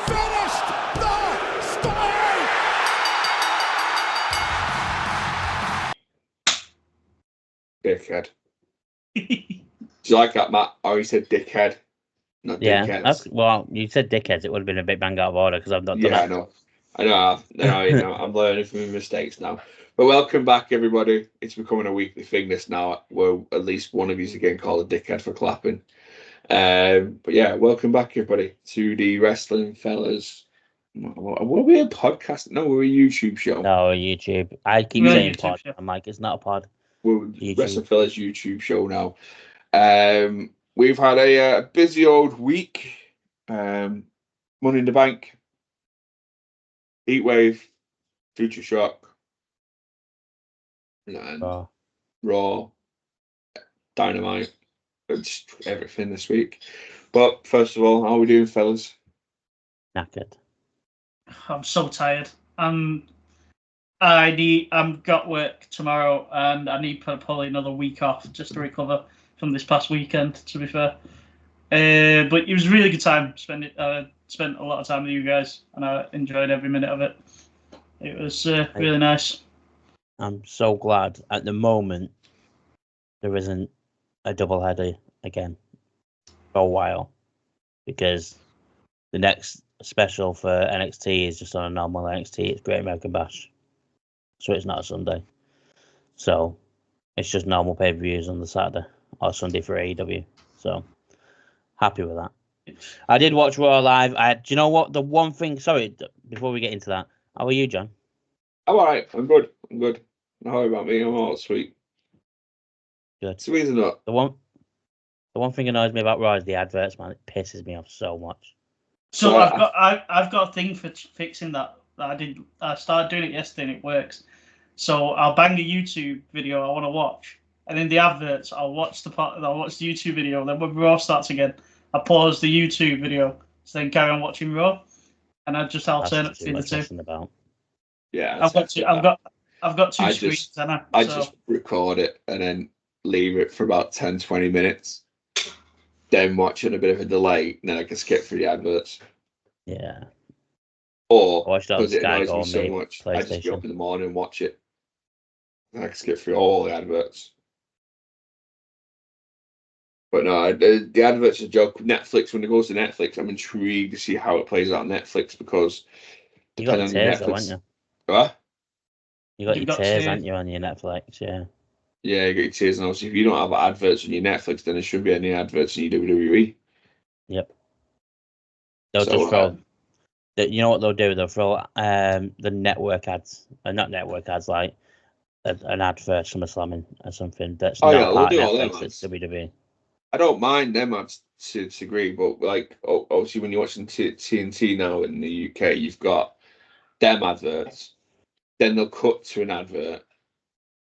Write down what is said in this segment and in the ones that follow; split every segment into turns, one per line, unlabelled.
finished the story.
Dickhead. Do you like that, Matt? Oh, he said dickhead, not dickheads.
Well, you said dickheads. It would have been a bit bang out of order because I've not done
Yeah,
it.
I know. I'm learning from my mistakes now. But welcome back, everybody. It's becoming a weekly thing this now, where at least one of you is again called a dickhead for clapping. But yeah, welcome back, everybody, to the Wrestling Fellas. What are we, a podcast? No, we're a YouTube show.
No, YouTube. I keep
We're a
saying
YouTube
pod.
show.
I'm like, it's not a pod.
We're
YouTube.
Wrestling Fellas YouTube show now. We've had a busy old week. Money in the Bank, Heatwave, Future Shock, and Raw, Dynamite, just everything this week. But first of all, how are we doing, fellas?
Knackered.
I'm so tired. I've got work tomorrow, and I need probably another week off just to recover from this past weekend. To be fair, but it was a really good time. Spent a lot of time with you guys, and I enjoyed every minute of it. It was really nice.
I'm so glad at the moment there isn't a double header again for a while, because the next special for NXT is just on a normal NXT. It's Great American Bash, so it's not a Sunday. So it's just normal pay-per-views on the Saturday or Sunday for AEW. So happy with that. I did watch Raw live. Do you know what? The one thing. Sorry, before we get into that, how are you, John?
I'm all right. I'm good. How about me? I'm all sweet.
Good.
Sweet or not?
The one thing that annoys me about Raw is the adverts, man. It pisses me off so much.
So I've got a thing for fixing that. I started doing it yesterday, and it works. So I'll bang a YouTube video I want to watch, and in the adverts I'll watch the YouTube video. Then when Raw starts again, I pause the YouTube video to then carry on watching Raw, and I just alternate between the two.
About.
Yeah,
I've got two screens.
I just record it and then leave it for about 10-20 minutes, then watch it a bit of a delay, and then I can skip through the adverts.
Yeah.
Or
Watch that
because it
Sky
annoys me
Go
so
me
much, I just get
PlayStation.
up in the morning and watch it. And I can skip through all the adverts. But no, the adverts are a joke. Netflix, when it goes to Netflix, I'm intrigued to see how it plays out on Netflix, because
You got the
depending on
tiers, though,
Netflix.
haven't you?
What?
You got tiers, haven't you, on your Netflix? Yeah.
Yeah, you got your tiers, and obviously if you don't have adverts on your Netflix, then there shouldn't be any adverts on your WWE.
Yep. They'll
So,
just throw. You know what they'll do? They'll throw the network ads, not network ads, like an ad for SummerSlam or something that's not
we'll
part
do
of
all them
Netflix. It's
ads.
WWE.
I don't mind them ads to a degree, but like obviously when you're watching TNT now in the UK, you've got them adverts. Then they'll cut to an advert,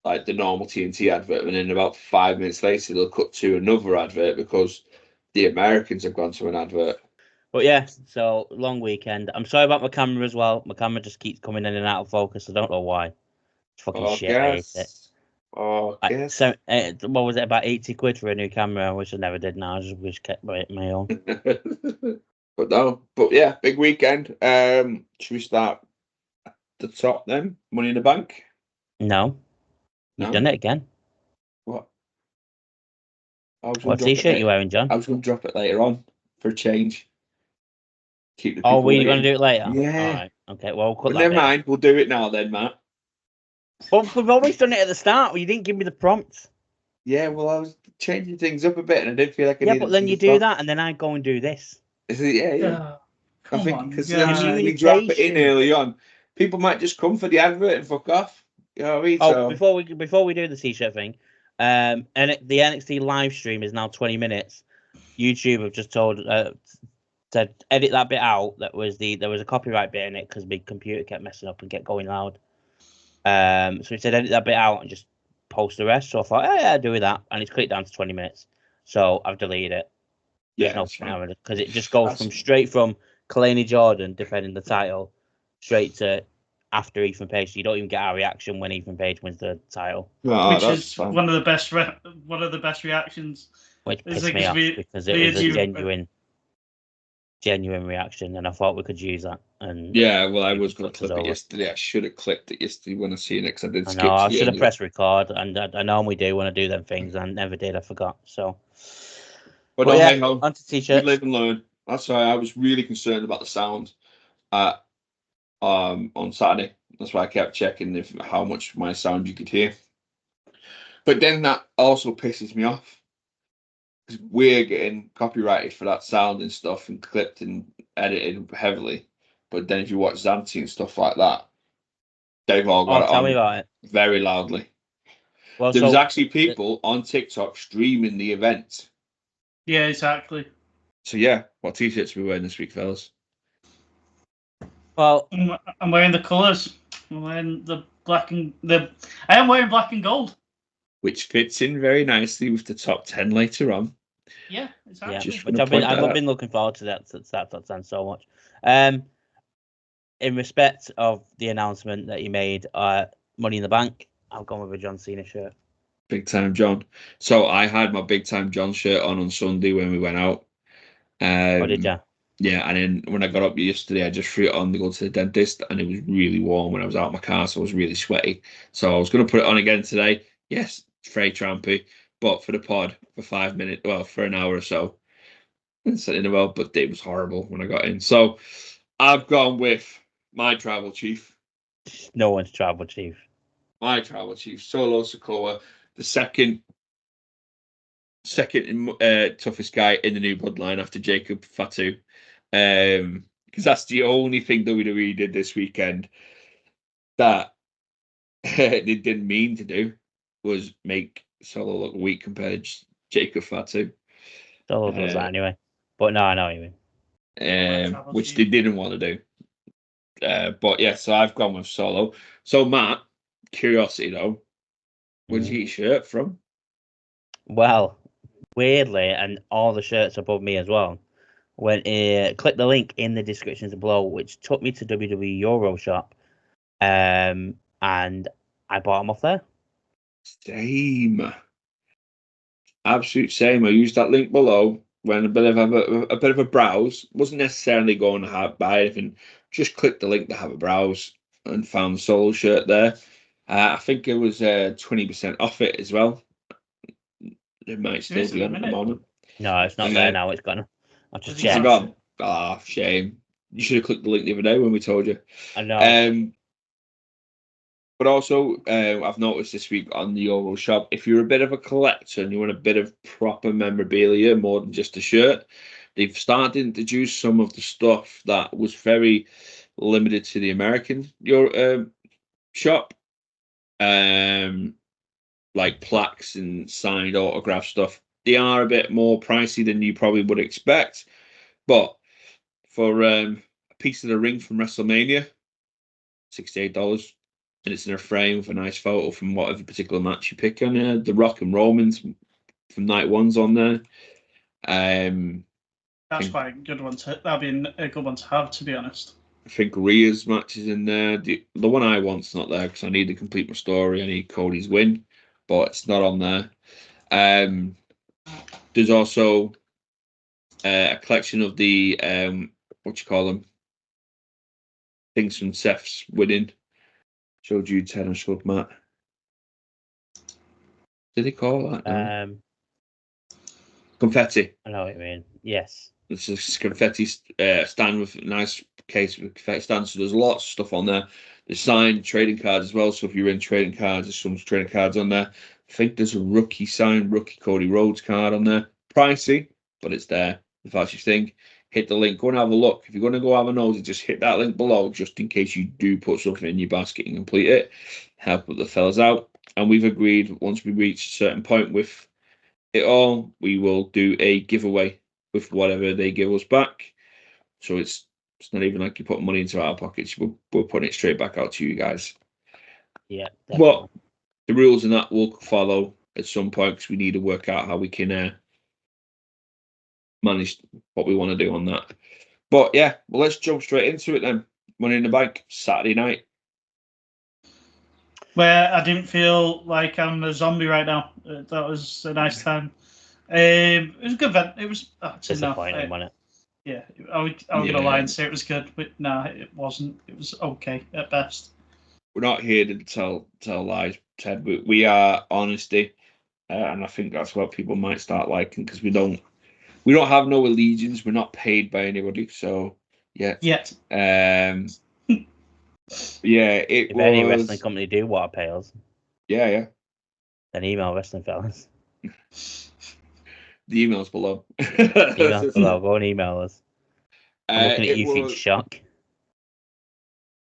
like the normal TNT advert, and then about 5 minutes later they'll cut to another advert because the Americans have gone to an advert.
But yeah, so long weekend. I'm sorry about my camera as well. My camera just keeps coming in and out of focus. I don't know why. It's fucking shit. I hate it. So, what was it, about 80 quid for a new camera? I wish I never did now. I just wish I kept my own.
But yeah, big weekend. Should we start at the top then? Money in the Bank?
No. You've done it again.
What?
What t-shirt you wearing, John?
I was going to drop it later on for a change. Keep the
Oh,
people
we're going to do it later?
Yeah.
All right. Okay, well, we'll cut
But
that
never
bit.
mind, we'll do it now then, Matt.
Well, we've always done it at the start. You didn't give me the prompts.
Yeah, well, I was changing things up a bit, and I didn't feel like I needed
but then
to
you do that, and then I go and do this.
Is it? Yeah. I
Come
think
on,
because
guys.
we drop it in early on, people might just come for the advert and fuck off. You know what I mean?
Oh, before we do the t-shirt thing, and the NXT live stream is now 20 minutes. YouTube have just told to edit that bit out. There was a copyright bit in it because my computer kept messing up and kept going loud. So he said edit that bit out and just post the rest. So I thought, yeah, I'll do that, and it's clicked down to 20 minutes. So I've deleted it.
Yeah,
because it just goes straight from Kalani Jordan defending the title straight to after Ethan Page. So you don't even get our reaction when Ethan Page wins the title,
which is one of the best reactions.
Which pissed me off because it was a genuine. genuine reaction, and I thought we could use that. And
Yeah, well, I was going to
Fucked us
clip it
over.
yesterday. I should have clipped it yesterday when I seen it because I did
I
skip
know
to
I
the
should
end
have
of it.
pressed record, and I normally do when I do them things, and never did. I forgot. So,
But
but
no,
yeah,
hey ho,
onto
we
t-shirts.
live and learn. That's why I was really concerned about the sound at on Saturday. That's why I kept checking how much my sound you could hear. But then that also pisses me off because we're getting copyrighted for that sound and stuff and clipped and edited heavily. But then if you watch Zanti and stuff like that, they've all got
Oh,
it
tell me
on
about it.
very loudly.
Well,
There was
so
actually people on TikTok streaming the event.
Yeah, exactly.
So yeah, what t-shirts are we wearing this week, fellas?
well,
I'm wearing the colours. I'm wearing the black and the. I am wearing black and gold.
Which fits in very nicely with the top 10 later on.
Yeah,
yeah,
exactly.
Just
which
wanna point that
I've
out.
been looking forward to that top 10 so much. In respect of the announcement that you made, Money in the Bank, I've gone with a John Cena shirt.
Big Time John. So I had my Big Time John shirt on Sunday when we went out.
Oh, did you?
Yeah, and then when I got up yesterday, I just threw it on to go to the dentist, and it was really warm when I was out of my car, so I was really sweaty. So I was going to put it on again today. Yes, it's very trampy, but for the pod for 5 minutes, well, for an hour or so. And sat in a well, but it was horrible when I got in. So I've gone with my tribal chief,
No one's travel chief.
Solo Sikoa, the second toughest guy in the new bloodline after Jacob Fatu. Because that's the only thing WWE did this weekend that they didn't mean to do, was make Solo look weak compared to Jacob Fatu.
Solo does that anyway. But no, I know what you mean.
Which they didn't want to do. But yeah, so I've gone with Solo. So Matt, curiosity though, where'd you get your shirt from?
Well, weirdly, and all the shirts above me as well. When click the link in the descriptions below, which took me to WWE EuroShop, and I bought them off there.
Same. Absolute same. I used that link below when a bit of a browse. Wasn't necessarily going to buy anything. Just clicked the link to have a browse and found the Solo shirt there. I think it was 20% off it as well. It might still be on at the moment.
No, it's not there now. It's gone. I've just
It's
checked.
gone. Ah, shame. You should have clicked the link the other day when we told you.
I know.
But also, I've noticed this week on the EuroShop, if you're a bit of a collector and you want a bit of proper memorabilia more than just a shirt, they've started to introduce some of the stuff that was very limited to the American shop, like plaques and signed autograph stuff. They are a bit more pricey than you probably would expect, but for a piece of the ring from WrestleMania, $68. And it's in a frame with a nice photo from whatever particular match you pick on there. The Rock and Romans from night one's on there.
That's quite a good one. That'd be a good one to have, to be honest.
I think Rhea's match is in there. The one I want's not there because I need to complete my story. I need Cody's win, but it's not on there. There's also a collection of the what you call them, things from Seth's winning. Showed you 10 and showed Matt. Did they call that? No. Confetti.
I know what you mean. Yes.
It's a confetti stand with a nice case of confetti stand. So there's lots of stuff on there. There's signed trading cards as well. So if you're in trading cards, there's some trading cards on there. I think there's a signed rookie Cody Rhodes card on there. Pricey, but it's there. If that's your thing, hit the link. Go and have a look. If you're going to go have a nosy, just hit that link below, just in case you do put something in your basket and complete it. Help the fellas out. And we've agreed once we reach a certain point with it all, we will do a giveaway with whatever they give us back. So it's not even like you put money into our pockets. We're putting it straight back out to you guys.
Yeah.
But the rules and that will follow at some point because we need to work out how we can manage what we want to do on that. But yeah, well, let's jump straight into it then. Money in the Bank, Saturday night.
Where I didn't feel like I'm a zombie right now. That was a nice time. It was a good event. It was
disappointing, wasn't it?
Yeah, I was gonna lie and say it was good, but nah, it wasn't. It was okay at best.
We're not here to tell lies, Ted. We are honesty, and I think that's what people might start liking because we don't have no allegiance. We're not paid by anybody, so yeah.
Yet.
Yeah,
if any wrestling company do want to pay us,
yeah,
then email Wrestling Fellas.
The email's below.
Email below. Go and email us. I'm looking at you in shock.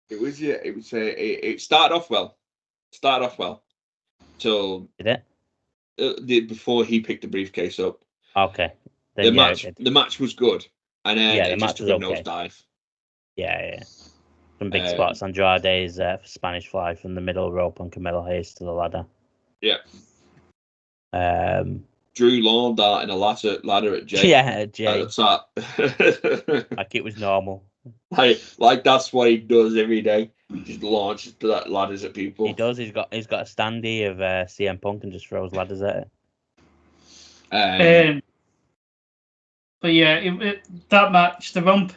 It was it started off well. Till
did
it? Before he picked the briefcase up.
Okay. Then,
the match was good, and then
the
it
match
just took
was
a nosedive.
Yeah. Some big spots. Andrade's Spanish fly from the middle rope on Camilo Hayes to the ladder.
Yeah.
Um.
Drew launched that in a ladder at Jay.
Yeah, Jay.
Like
it was normal.
Like that's what he does every day. He just launches ladders at people.
He does. He's got a standee of CM Punk and just throws ladders at
it. But yeah, that match, the wrong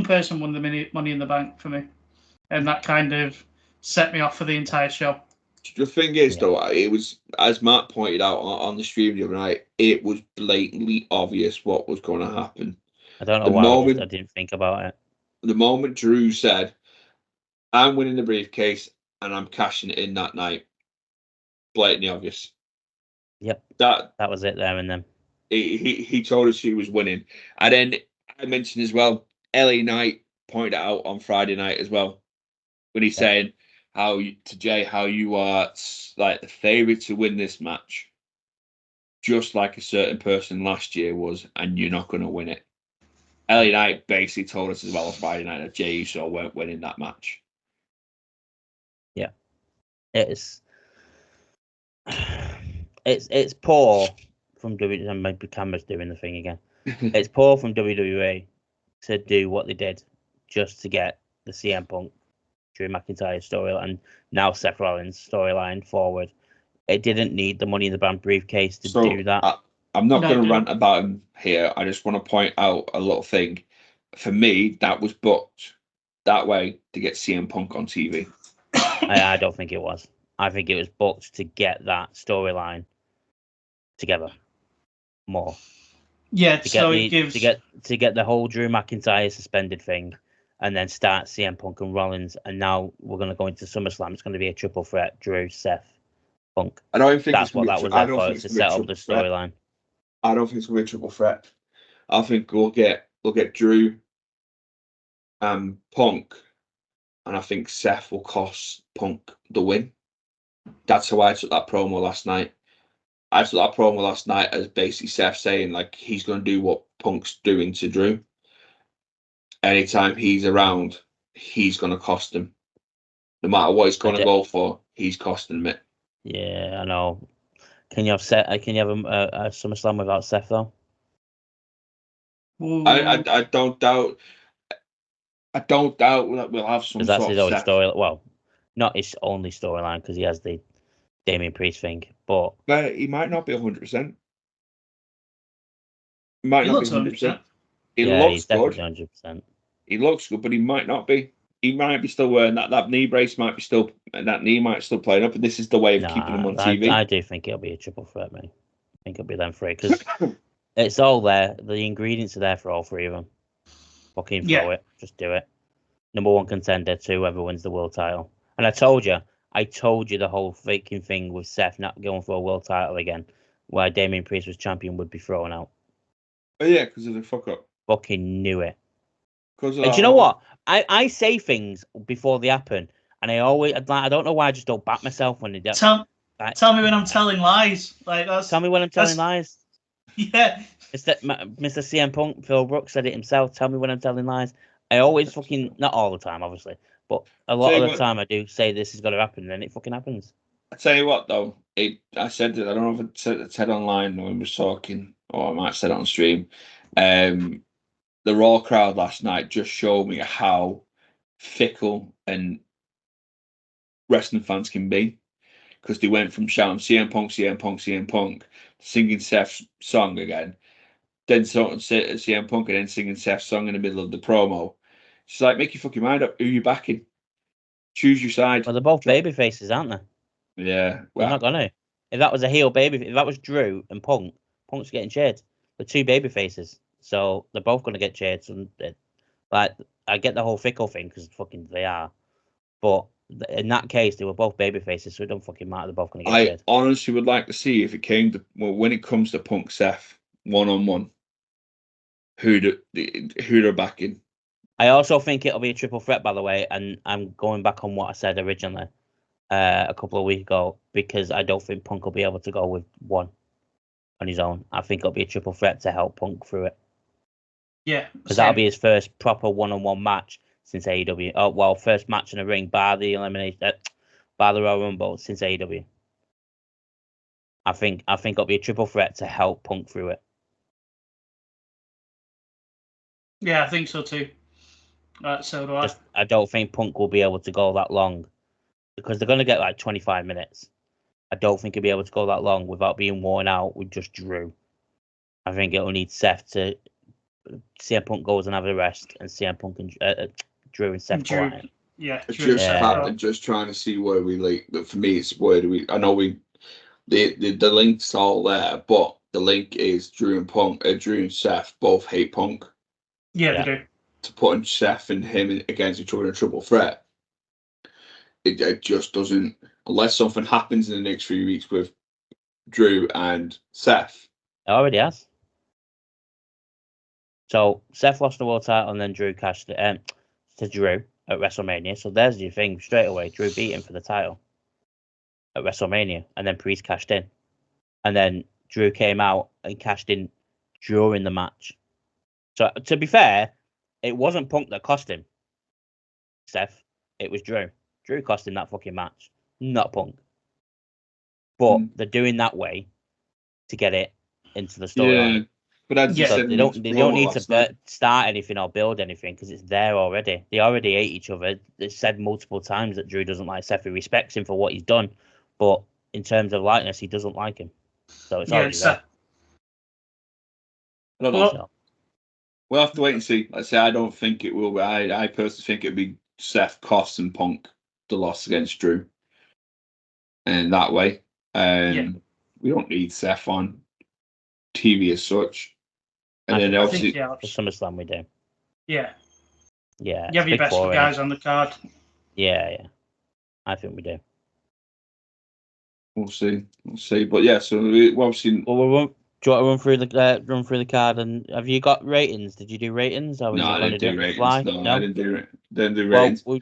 person won the Money in the Bank for me, and that kind of set me off for the entire show.
The thing is, though, it was, as Matt pointed out on the stream the other night, it was blatantly obvious what was going to happen.
I don't know why I didn't think about it.
The moment Drew said, "I'm winning the briefcase and I'm cashing it in that night," blatantly obvious.
Yep. That was it there and then.
He told us he was winning, and then I mentioned as well, LA Knight pointed out on Friday night as well when he's saying how you are like the favorite to win this match, just like a certain person last year was, and you're not going to win it. LA Knight basically told us as well on Friday night that Jey Uso weren't winning that match.
Yeah, it's poor from WWE. Maybe camera's doing the thing again. It's poor from WWE to do what they did just to get the CM Punk, Drew McIntyre storyline, and now Seth Rollins storyline forward. It didn't need the Money in the Bank briefcase to do that.
I'm not going to rant about him here. I just want to point out a little thing. For me, that was booked that way to get CM Punk on TV.
I don't think it was. I think it was booked to get that storyline together more.
Yeah,
to get the whole Drew McIntyre suspended thing, and then start CM Punk and Rollins, and now we're going to go into SummerSlam. It's going to be a triple threat: Drew, Seth, Punk.
I don't think
that's what that was there for, to set up the storyline.
I don't think it's going to be a triple threat. I think we'll get Drew, Punk, and I think Seth will cost Punk the win. That's how I took that promo last night. I took that promo last night as basically Seth saying like he's going to do what Punk's doing to Drew. Anytime he's around, he's going to cost him. No matter what he's going to go for, he's costing him it.
Yeah, I know. Can you have a SummerSlam without Seth though?
I don't doubt. I don't doubt that we'll have some. Because
that's his only story. Well, not his only storyline because he has the Damian Priest thing, but
he might not be 100%. He might not be 100%. He looks good.
100%.
He looks good, but he might not be. He might be still wearing that knee brace. Might be still, and that knee might still playing up. And this is the way of keeping him on TV.
I do think it'll be a triple threat, mate. I think it'll be them three because it's all there. The ingredients are there for all three of them. Fucking throw it. Just do it. Number one contender to whoever wins the world title. And I told you the whole faking thing with Seth not going for a world title again, where Damian Priest was champion, would be thrown out.
Oh yeah, because of the fuck up.
Fucking knew it. And do you know what? I say things before they happen, and I don't know why I just don't back myself when they do.
Tell me when I'm telling lies.
Tell me when I'm telling lies.
Yeah.
Mr. CM Punk, Phil Brooks said it himself. Tell me when I'm telling lies. I always fucking, not all the time, obviously, but a lot of the time I do say this is going to happen, and then it fucking happens.
I tell you what, though, I said it. I don't know if I said online when we were talking, or I might have said it on stream. The Raw crowd last night just showed me how fickle and wrestling fans can be, because they went from shouting CM Punk, CM Punk, CM Punk, singing Seth's song again, then sort of sit at CM Punk and then singing Seth's song in the middle of the promo. She's like, make your fucking mind up. Who you backing? Choose your side.
Well, they're both baby faces, aren't they?
Yeah.
They're
Well,
not gonna. If that was a heel baby, if that was Drew and Punk, Punk's getting cheered. The two baby faces, so they're both gonna get cheered. So, like, I get the whole fickle thing because fucking they are, but in that case, they were both baby faces, so it don't fucking matter. They're both gonna get
I
cheered.
honestly would like to see if it came to when it comes to Punk Seth 1-on-1, who they're backing.
I also think it'll be a triple threat, by the way, and I'm going back on what I said originally a couple of weeks ago, because I don't think Punk will be able to go with one on his own. I think it'll be a triple threat to help Punk through it.
Yeah,
because that'll be his first proper one-on-one match since AEW. Oh well, first match in a ring by the elimination, by the Royal Rumble since AEW. I think it'll be a triple threat to help Punk through it.
Yeah, I think so too. So do I.
I don't think Punk will be able to go that long because they're going to get like 25 minutes. I don't think he'll be able to go that long without being worn out with just Drew. I think it'll need Seth to. CM Punk goes and have a rest, and CM Punk and Drew and Seth go at it.
Yeah,
Just trying to see where we like. For me, it's where do we? I know the link's all there, but the link is Drew and Seth both hate Punk.
Yeah, they do.
To put Seth and him against each other in a triple threat, it just doesn't. Unless something happens in the next few weeks with Drew and Seth.
It already has. So Seth lost the world title, and then Drew cashed it to Drew at WrestleMania. So there's your thing straight away. Drew beat him for the title at WrestleMania, and then Priest cashed in, and then Drew came out and cashed in during the match. So to be fair, it wasn't Punk that cost him Seth. It was Drew. Drew cost him that fucking match, not Punk. But they're doing that way to get it into the storyline.
Yeah. But as you said,
they don't need to start anything or build anything because it's there already. They already hate each other. They said multiple times that Drew doesn't like Seth. He respects him for what he's done, but in terms of likeness, he doesn't like him. So it's already there.
I don't know. So. We'll have to wait and see. Like I say, I don't think it will be. I personally think it'll be Seth cost and Punk the loss against Drew, and that way, we don't need Seth on TV as such. And then obviously
for SummerSlam we do.
Yeah.
Yeah.
You have your best guys on the card.
Yeah. I think we do.
We'll see. But yeah, so we obviously.
Well, do you want to run through the card? And have you got ratings? Did you do ratings? Or
no, I didn't do ratings. No, I didn't do ratings.
Well,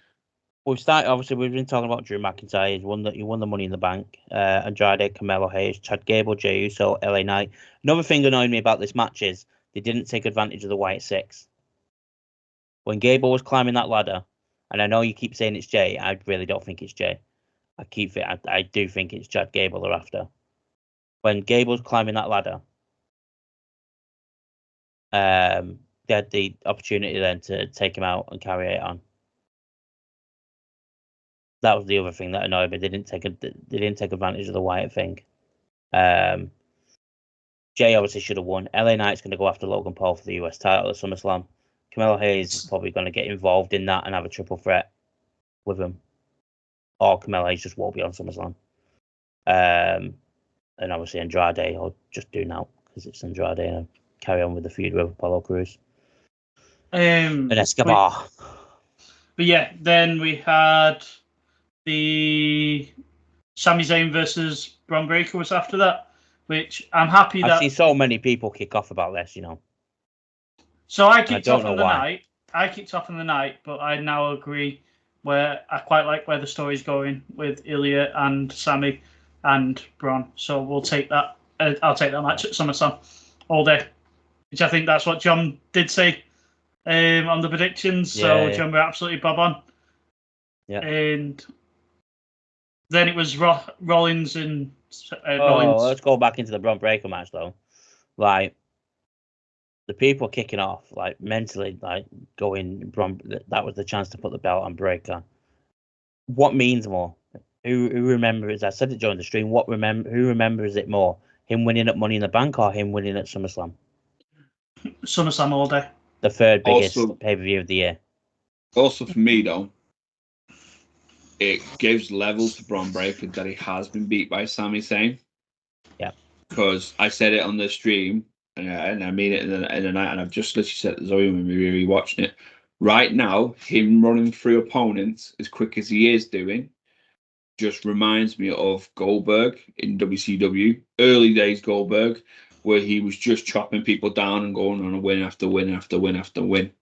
we've started. Obviously, we've been talking about Drew McIntyre. He won the Money in the Bank. Andrade, Carmelo Hayes, Chad Gable, Jey Uso, LA Knight. Another thing annoyed me about this match is they didn't take advantage of the White Six. When Gable was climbing that ladder, and I know you keep saying it's Jey, I really don't think it's Jey. I do think it's Chad Gable they're after. When Gable's climbing that ladder, they had the opportunity then to take him out and carry it on. That was the other thing that annoyed me. They didn't take advantage of the Wyatt thing. Jey obviously should have won. LA Knight's going to go after Logan Paul for the US title at SummerSlam. Carmelo Hayes is probably going to get involved in that and have a triple threat with him. Or Carmelo Hayes just won't be on SummerSlam. And obviously Andrade will just do now because it's Andrade and carry on with the feud with Apollo Crews. And Escobar.
But yeah, then we had the Sami Zayn versus Bron Breakker was after that, which I'm happy that...
I've seen so many people kick off about this,
So I kicked off on the night. I kicked off on the night, but I now agree where I quite like where the story's going with Ilya and Sami and Bron. So we'll take that. I'll take that match at SummerSlam all day, which I think that's what John did say on the predictions. So John, we're absolutely bob on.
Yeah.
And then it was Rollins and
Rollins. Let's go back into the Bron Breakker match though. Like the people kicking off, like mentally, like going Bron. That was the chance to put the belt on Breakker. What means more? Who remembers? I said it during the stream. Who remembers it more? Him winning at Money in the Bank or him winning at SummerSlam?
SummerSlam all day.
The third biggest
Also-
pay-per-view of the year.
Also, for me, though, it gives levels to Braun Breaker that he has been beat by Sami Zayn.
Yeah.
Because I said it on the stream, and I mean it in the night, and I've just literally said to Zoe when we were rewatching it. Right now, him running through opponents as quick as he is doing just reminds me of Goldberg in WCW, early days Goldberg, where he was just chopping people down and going on a win after win after win after win.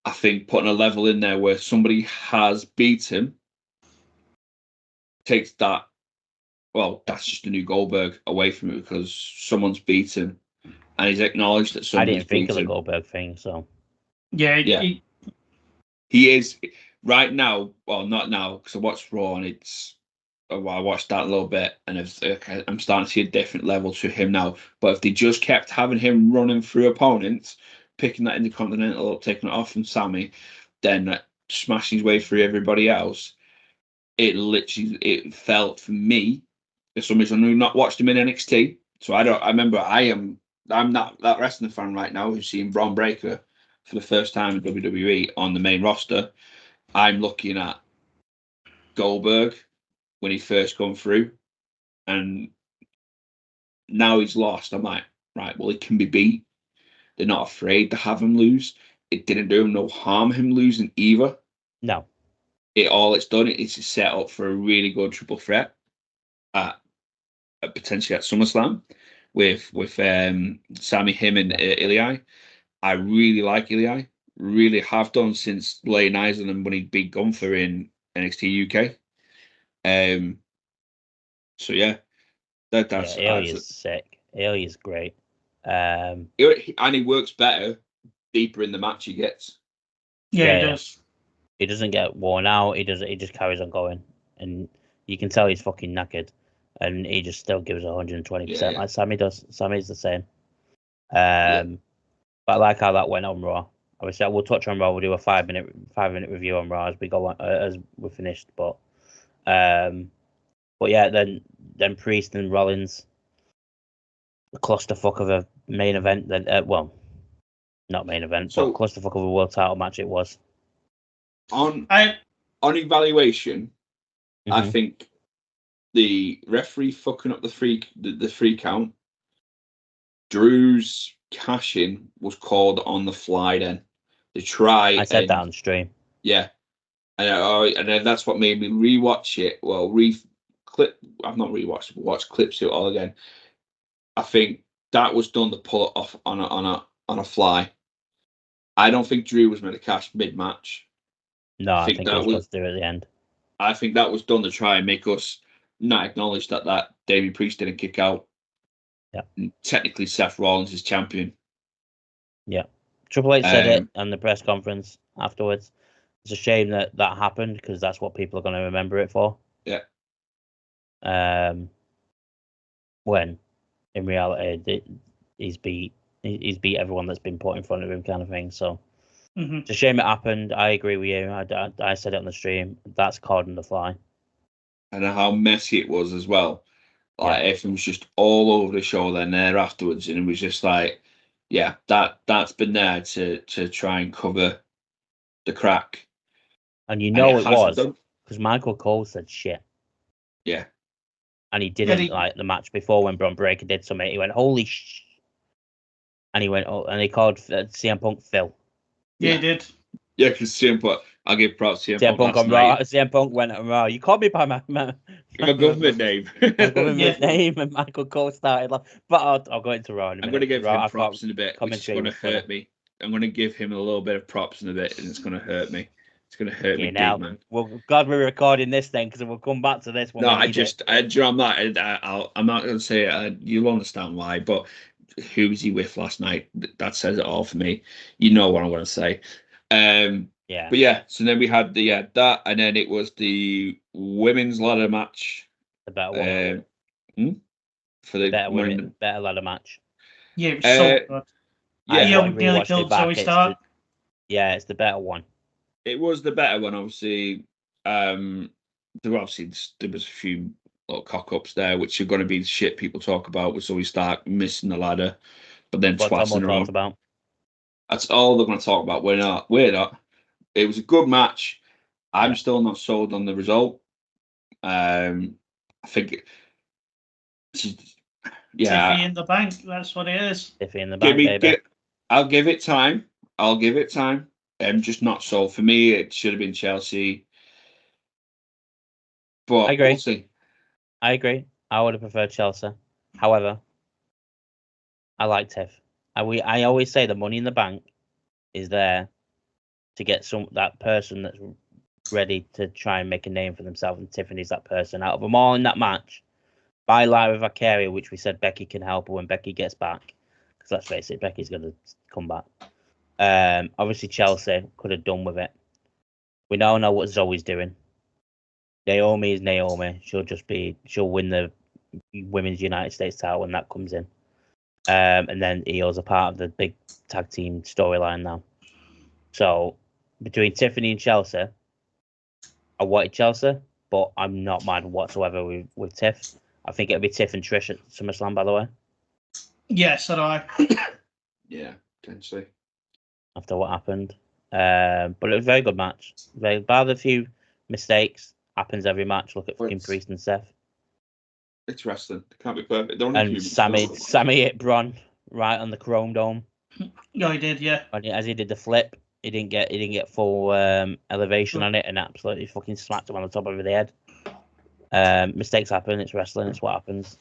I think putting a level in there where somebody has beat him takes that, well, that's just a new Goldberg away from it because someone's beat him and he's acknowledged that
I
somebody's
didn't think
beat
of the
him.
Goldberg thing, so
Yeah,
Yeah. He is right now, well, not now because I watched Raw and I watched that a little bit and I'm starting to see a different level to him now. But if they just kept having him running through opponents, picking that Intercontinental up, taking it off from Sammy, then smashing his way through everybody else, it felt for me, as somebody who's not watched him in NXT, so I'm not that wrestling fan right now who's seeing Braun Breaker for the first time in WWE on the main roster. I'm looking at Goldberg when he first come through, and now he's lost. I'm like, right, well, he can be beat. They're not afraid to have him lose. It didn't do him no harm him losing either.
no.
All it's done is set up for a really good triple threat at potentially at SummerSlam with Sammy, him, and Ilya. I really like Ilya. Really have done since laying eyes on him when he beat Gunther in NXT UK. So yeah, that's
Ilya's sick. Ilya's great.
and he works better deeper in the match he gets.
Yeah, he
Yeah.
does.
He doesn't get worn out. He just carries on going, and you can tell he's fucking knackered, and he just still gives 120% like Sammy does. Sammy's the same. But I like how that went on Raw. Obviously, we'll touch on Raw. We'll do a 5-minute review on Raw as we go on, as we're finished. But yeah, then Priest and Rollins, the clusterfuck of a main event. Then well, not main event,
So-
but clusterfuck of a world title match it was.
On
I
evaluation, I
Mhm.
think the referee fucking up the free count. Drew's cash-in was called on the fly. Then they try.
I said that on stream.
Yeah, and then that's what made me rewatch it. Well, I've not rewatched it, but watched clips of it all again. I think that was done to pull it off on a fly. I don't think Drew was meant to cash mid-match.
No, I
think
think
that
it was
was-
supposed to do it at the end.
I think that was done to try and make us not acknowledge that Damien Priest didn't kick out.
Yeah.
And technically, Seth Rollins is champion.
Triple H said it
Um,
on the press conference afterwards. It's a shame that happened because that's what people are going to remember it for.
Yeah.
When in reality, he's beat everyone that's been put in front of him, kind of thing. So
mhm.
it's a shame it happened. I agree with you. I said it on the stream. That's called on the fly.
And how messy it was as well. Like everything was just all over the show then there afterwards, and it was just like, yeah, that's been there to try and cover the crack.
And you
And
know it
hasn't
was
done.
because Michael Cole said shit.
Yeah.
And he didn't
he-
like the match before when Braun Breaker did something. He went, holy sh. And he went, oh, and he called CM Punk Phil.
Yeah, he did.
Yeah, because CM Punk, I'll give props to
CM Punk
last
on Raw.
night.
CM Punk went on Raw. You called me by my
government name.
my government
Yeah.
name, and Michael Cole started. But I'll go into Raw in a minute.
I'm going to give
Raw,
him
I thought
props in a bit, which is
commentary
going to
was funny.
hurt me. I'm going to give him a little bit of props in a bit, and it's going to hurt me. It's going to hurt me
Now,
deep, man.
well, God, we're recording this then because we'll come back to this when
No,
we need it.
I'm not going to say it. You'll understand why, but who was he with last night? That says it all for me. You know what I'm going to say.
Yeah,
But yeah, so then we had that, and then it was the women's ladder match.
the better one.
For the
Better ladder match.
Yeah, it was so good.
Yeah,
Yeah, we
rewatched
nearly
it
killed
back,
Zoe
it's
Stark.
it's the better one.
it was the better one, obviously. There was a few little cock ups there, which are going to be the shit people talk about with Zoe Stark missing the ladder, but then
What
twice
Tomo
in a row.
talked about.
That's all they're going to talk about. We're not. It was a good match. I'm still not sold on the result. I think,
Tiffy in the bank. That's what it is.
Tiffy in the bank, baby.
I'll give it time. I'm just not sold. For me, it should have been Chelsea. But
I agree.
We'll see.
I agree. I would have preferred Chelsea. However, I like Tiff. I always say the Money in the Bank is there to get that person that's ready to try and make a name for themselves, and Tiffany's that person. Out of them all in that match, by Lyra Vacaria, which we said Becky can help her when Becky gets back, because let's face it, Becky's going to come back. Obviously, Chelsea could have done with it. We now know what Zoe's doing. Naomi is Naomi. She'll win the Women's United States title when that comes in. And then Io's a part of the big tag team storyline now. So between Tiffany and Chelsea, I wanted Chelsea, but I'm not mad whatsoever with Tiff. I think it'll be Tiff and Trish at SummerSlam, by the way.
Yes, so do I.
Yeah, potentially.
After what happened. But it was a very good match. Bar a few mistakes. Happens every match. Look at fucking Priest and Seth.
It's wrestling. It can't be perfect.
And Sammy hit Braun right on the Chrome Dome.
No, he did, yeah.
As he did the flip, he didn't get full elevation on it, and absolutely fucking smacked him on the top of the head. Mistakes happen. It's wrestling. It's what happens.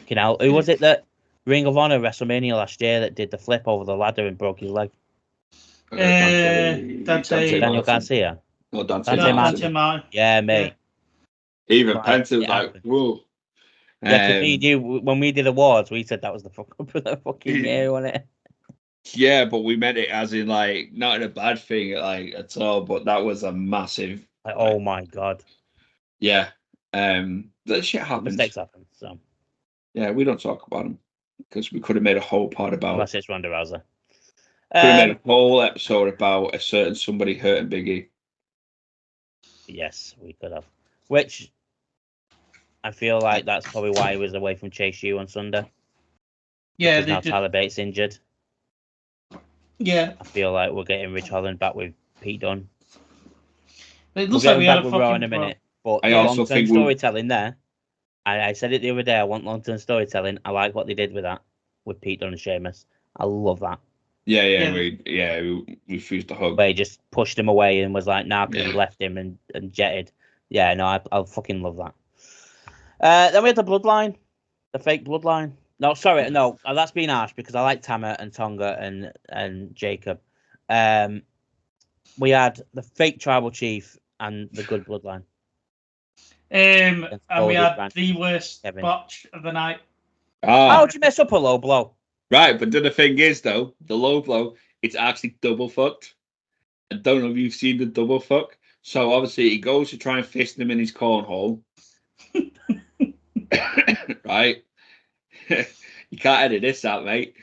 Who was it that Ring of Honor WrestleMania last year that did the flip over the ladder and broke his leg?
Daniel
Garcia.
No, Dante
Martin.
Yeah, mate.
Yeah. Even Penta was like, whoa.
Yeah, me and you, when we did awards, we said that was the fucking year, wasn't it?
Yeah, but we meant it as in like not in a bad thing, like at all. But that was a massive.
Oh my god.
Yeah. That shit happens.
Mistakes happen. So.
Yeah, we don't talk about them because we could have made a whole part about.
Unless it's Ronda Rousey.
Could have made a whole episode about a certain somebody hurting Biggie.
Yes, we could have. Which I feel like that's probably why he was away from Chase U on Sunday.
Yeah,
because now Tyler Bates injured.
Yeah.
I feel like we're getting Rich Holland back with Pete Dunne.
It looks like we had a
Raw in a minute. But
I also think
storytelling there. I said it the other day. I want long-term storytelling. I like what they did with that, with Pete Dunne and Sheamus. I love that.
Yeah. We refused to hug.
Where he just pushed him away and was like, "Nah," because he left him and jetted. Yeah, no, I fucking love that. Then we had the Bloodline, the fake Bloodline. No, sorry, no, that's been harsh because I like Tama and Tonga and Jacob. We had the fake Tribal Chief and the good Bloodline.
And we had the worst botch of the night.
How'd you mess up a low blow?
Right, but the thing is, though, the low blow, it's actually double fucked. I don't know if you've seen the double fuck. So, obviously, he goes to try and fist him in his cornhole. Right? You can't edit this out, mate.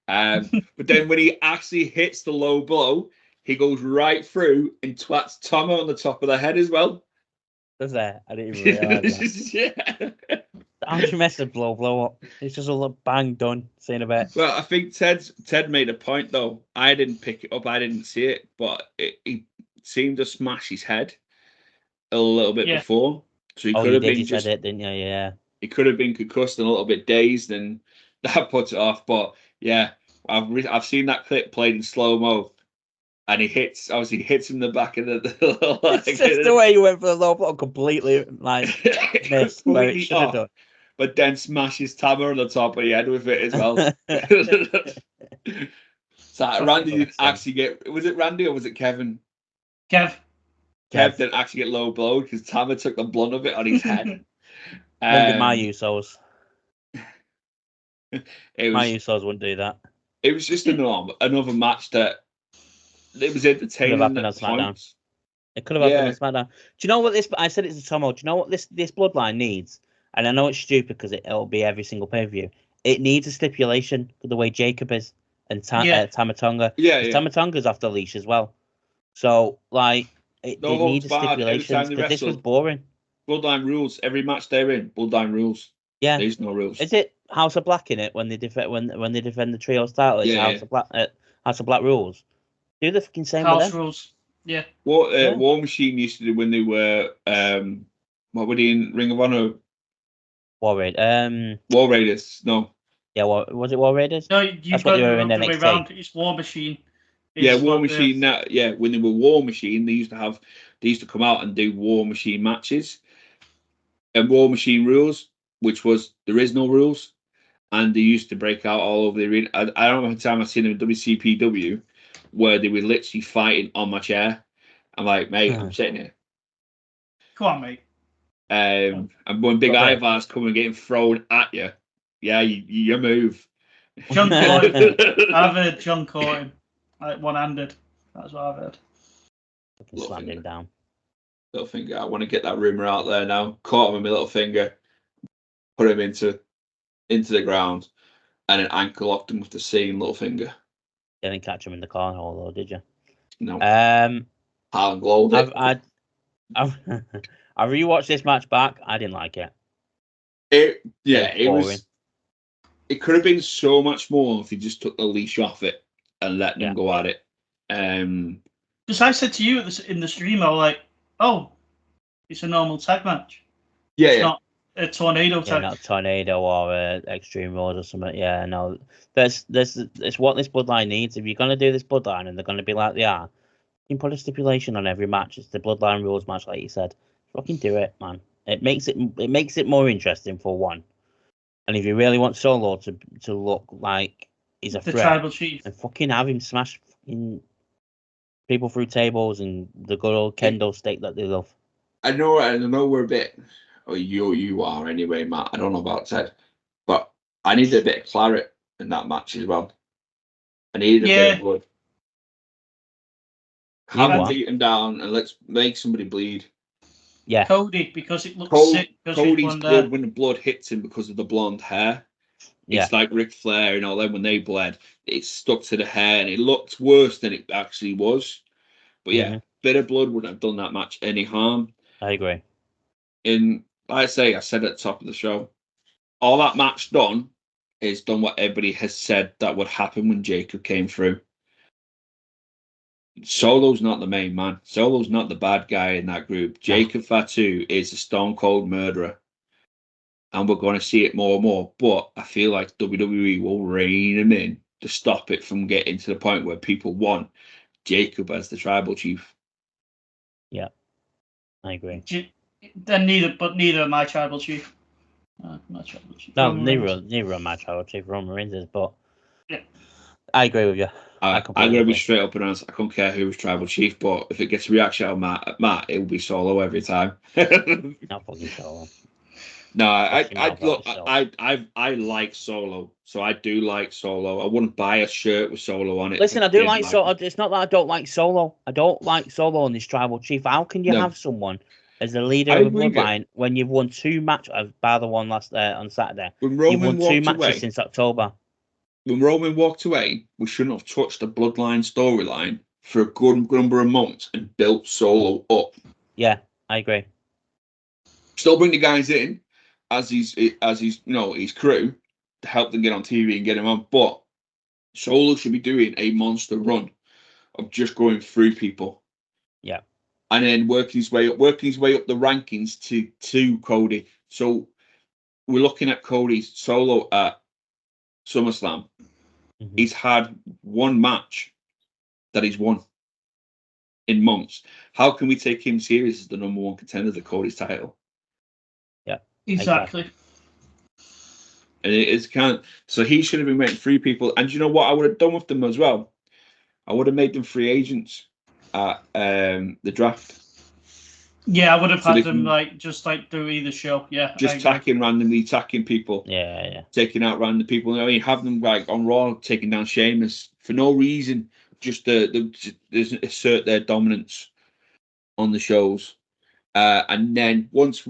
But then when he actually hits the low blow, he goes right through and twats Tama on the top of the head as well.
Does that? I didn't even realize that.
Yeah.
How much you mess the blow up? It's just a little bang done. See in a bit.
Well, I think Ted made a point though. I didn't pick it up. I didn't see it, but he seemed to smash his head a little bit before. So he could have been
just. Said it, didn't you? Yeah.
He could have been concussed and a little bit dazed, and that puts it off. But yeah, I've seen that clip played in slow mo, and he hits him in the back of the.
It's just the way you went for the low blow, completely missed where it should have done.
But then smashes Tama on the top of the head with it as well. So Randy didn't actually get. Was it Randy or was it Kevin?
Kev
didn't actually get low blow because Tama took the blunt of it on his head.
My Usos. My Usos wouldn't do that.
It was just another match that it was entertaining.
Could have happened on SmackDown. It could have happened on SmackDown. Do you know what this? I said it to Tomo. Do you know what this Bloodline needs? And I know it's stupid because it'll be every single pay-per-view. It needs a stipulation the way Jacob is and Tama Tonga.
Yeah.
Tama Tonga's off the leash as well. So, like, it needs a stipulation because this was boring.
Bloodline rules. Every match they're in, Bloodline rules.
Yeah.
There's no rules.
Is it House of Black in it when they defend the trios title? It's House of Black rules. Do the fucking same with
House
them.
rules. Yeah.
What
Yeah.
War Machine used to do when they were what were they in Ring of Honor?
War Raid.
War Raiders. No.
Yeah, was it War Raiders?
No,
That's
you've
what
got
they were in
the way
NXT.
around. It's War Machine.
Yeah,
Is
War
what the-
Machine. When they were War Machine, they used to come out and do War Machine matches, and War Machine rules, which was there is no rules, and they used to break out all over the arena. I don't know how many times I've seen them in WCPW, where they were literally fighting on my chair. I'm like, mate, I'm sitting here.
Come on, mate.
And when Big
Okay.
Ivar's coming and getting thrown at you, yeah, you move.
John Cotton. I've heard John Cotton, like one-handed. That's what I've heard.
Fucking slammed him down.
Little finger. I want to get that rumor out there now. Caught him with my little finger, put him into the ground, and then ankle locked him with the same little finger.
You didn't catch him in the corner, though, did you?
No.
I've
glowed it.
I rewatched this match back. I didn't like it.
It
boring.
was. It could have been so much more if he just took the leash off it and let them go at it.
Because I said to you in the stream, I was like, "Oh, it's a normal tag match. It's not a tornado tag.
Not a tornado or Extreme Rules or something. Yeah, no. It's what this bloodline needs. If you're gonna do this bloodline and they're gonna be like they are, you can put a stipulation on every match. It's the bloodline rules match, like you said. Fucking do it, man. It makes it more interesting for one. And if you really want Solo to look like he's a
The
threat,
tribal chief,
and fucking have him smash fucking people through tables and the good old kendo stick that they love.
I know we're a bit. Oh, you are anyway, Matt. I don't know about Ted, but I needed a bit of claret in that match as well. I needed a bit of blood. Have him beat him down and let's make somebody bleed.
Yeah,
Cody, because it looks sick.
Cody's blood when the blood hits him because of the blonde hair.
Yeah.
It's like Ric Flair and all them when they bled. It stuck to the hair and it looked worse than it actually was. But yeah, bit of blood wouldn't have done that match any harm.
I agree.
And like I said at the top of the show, all that match done is done what everybody has said that would happen when Jacob came through. Solo's not the main man. Solo's not the bad guy in that group. Jacob Fatu is a stone cold murderer. And we're going to see it more and more. But I feel like WWE will rein him in to stop it from getting to the point where people want Jacob as the tribal chief.
Yeah, I agree.
Then neither are my tribal chief. My tribal chief.
No, neither are my tribal chief. Roman Reigns is, but
yeah,
I agree with you.
I'm going to be straight up and honest. I couldn't care who was tribal chief, but if it gets a reaction on Matt, it will be Solo every time.
Not fucking Solo.
No, I like Solo, so I do like Solo. I wouldn't buy a shirt with Solo on it.
Listen, I do like Solo. It's not that I don't like Solo. I don't like Solo on this tribal chief. How can you have someone as the leader of a bloodline when you've won 2 matches? Bar the one last on Saturday. You've won 2 matches since October.
When Roman walked away, we shouldn't have touched the bloodline storyline for a good number of months and built Solo up.
Yeah, I agree.
Still bring the guys in as his his crew to help them get on TV and get him on, but Solo should be doing a monster run of just going through people.
Yeah.
And then working his way up the rankings to Cody. So we're looking at Cody's Solo at SummerSlam. Mm-hmm. He's had 1 match that he's won in months. How can we take him serious as the number 1 contender to Cody's title?
Yeah,
exactly.
And it is so he should have been waiting 3 people. And you know what I would have done with them as well? I would have made them free agents at the draft.
Yeah, I would have had them do either show. Yeah,
just randomly attacking people.
Yeah.
Taking out random people. I mean, have them like on Raw taking down Sheamus for no reason, just to assert their dominance on the shows. And then once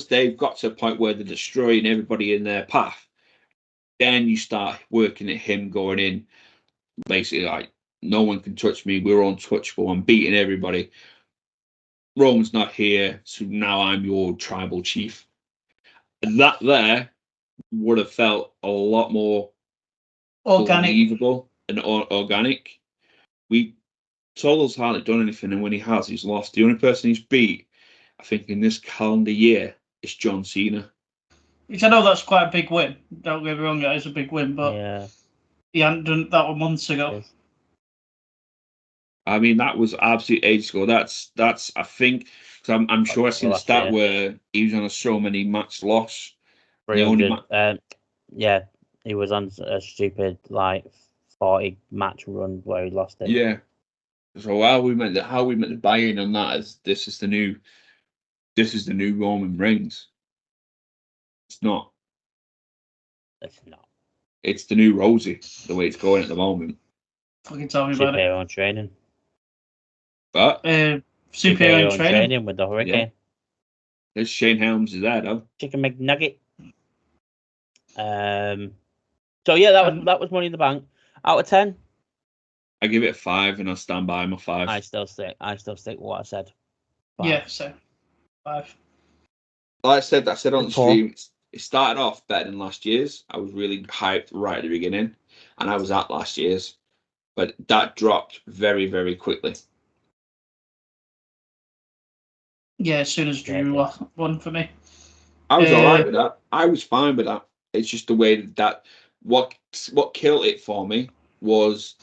they've got to a point where they're destroying everybody in their path, then you start working at him going in, basically like, no one can touch me. We're untouchable. I'm beating everybody. Roman's not here, so now I'm your tribal chief. And that there would have felt a lot more
organic,
believable and organic. We Solo's hardly done anything, and when he has, he's lost. The only person he's beat, I think, in this calendar year is John Cena.
Which I know that's quite a big win. Don't get me wrong, that is a big win, but
Yeah.
he hadn't done that one months ago.
Yes.
I mean, that was absolutely ages ago. That's I think, because I'm sure I seen a
Last
stat
year.
where he was on a so many match loss. The
300. Yeah, he was on a stupid 40 match run where he lost it.
Yeah. So how we meant to buy in on that is this is the new Roman Reigns. It's not.
It's not.
It's the new Rosie, the way it's going at the moment.
Fucking tell me about it.
Superhero in training.
But
Superhero in training.
With the Hurricane.
there's Shane Helms is there though.
Chicken McNugget. So yeah, that was Money in the Bank. Out of 10,
I give it a 5, and I'll stand by my 5.
I still stick with what I said. 5.
Yeah, so 5.
Like I said on the
Four.
stream, it started off better than last year's. I was really hyped right at the beginning, and I was at last year's, but that dropped very, very quickly.
Yeah, as soon as Drew won for me.
I was alright with that. I was fine with that. It's just the way that what killed it for me was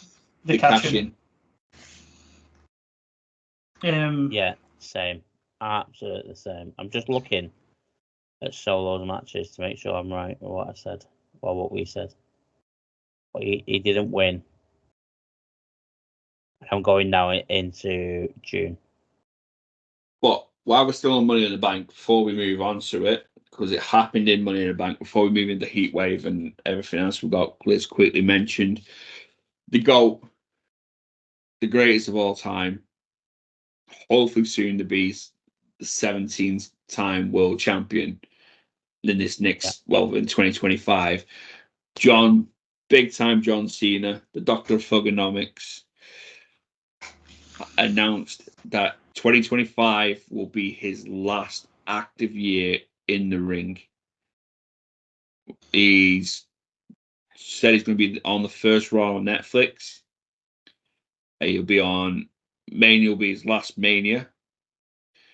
the cash-in.
Yeah, same. Absolutely the same. I'm just looking at Solo's matches to make sure I'm right with what I said, or what we said. But he didn't win. I'm going now into June.
But while we're still on Money in the Bank, before we move on to it, because it happened in Money in the Bank, before we move into Heatwave and everything else we got, let's quickly mention the GOAT, the greatest of all time, hopefully soon to be the 17th time world champion in this next, in 2025. Big time John Cena, the Doctor of Thugonomics, announced that 2025 will be his last active year in the ring. He's said he's going to be on the first Raw on Netflix. He'll be on Mania, will be his last Mania.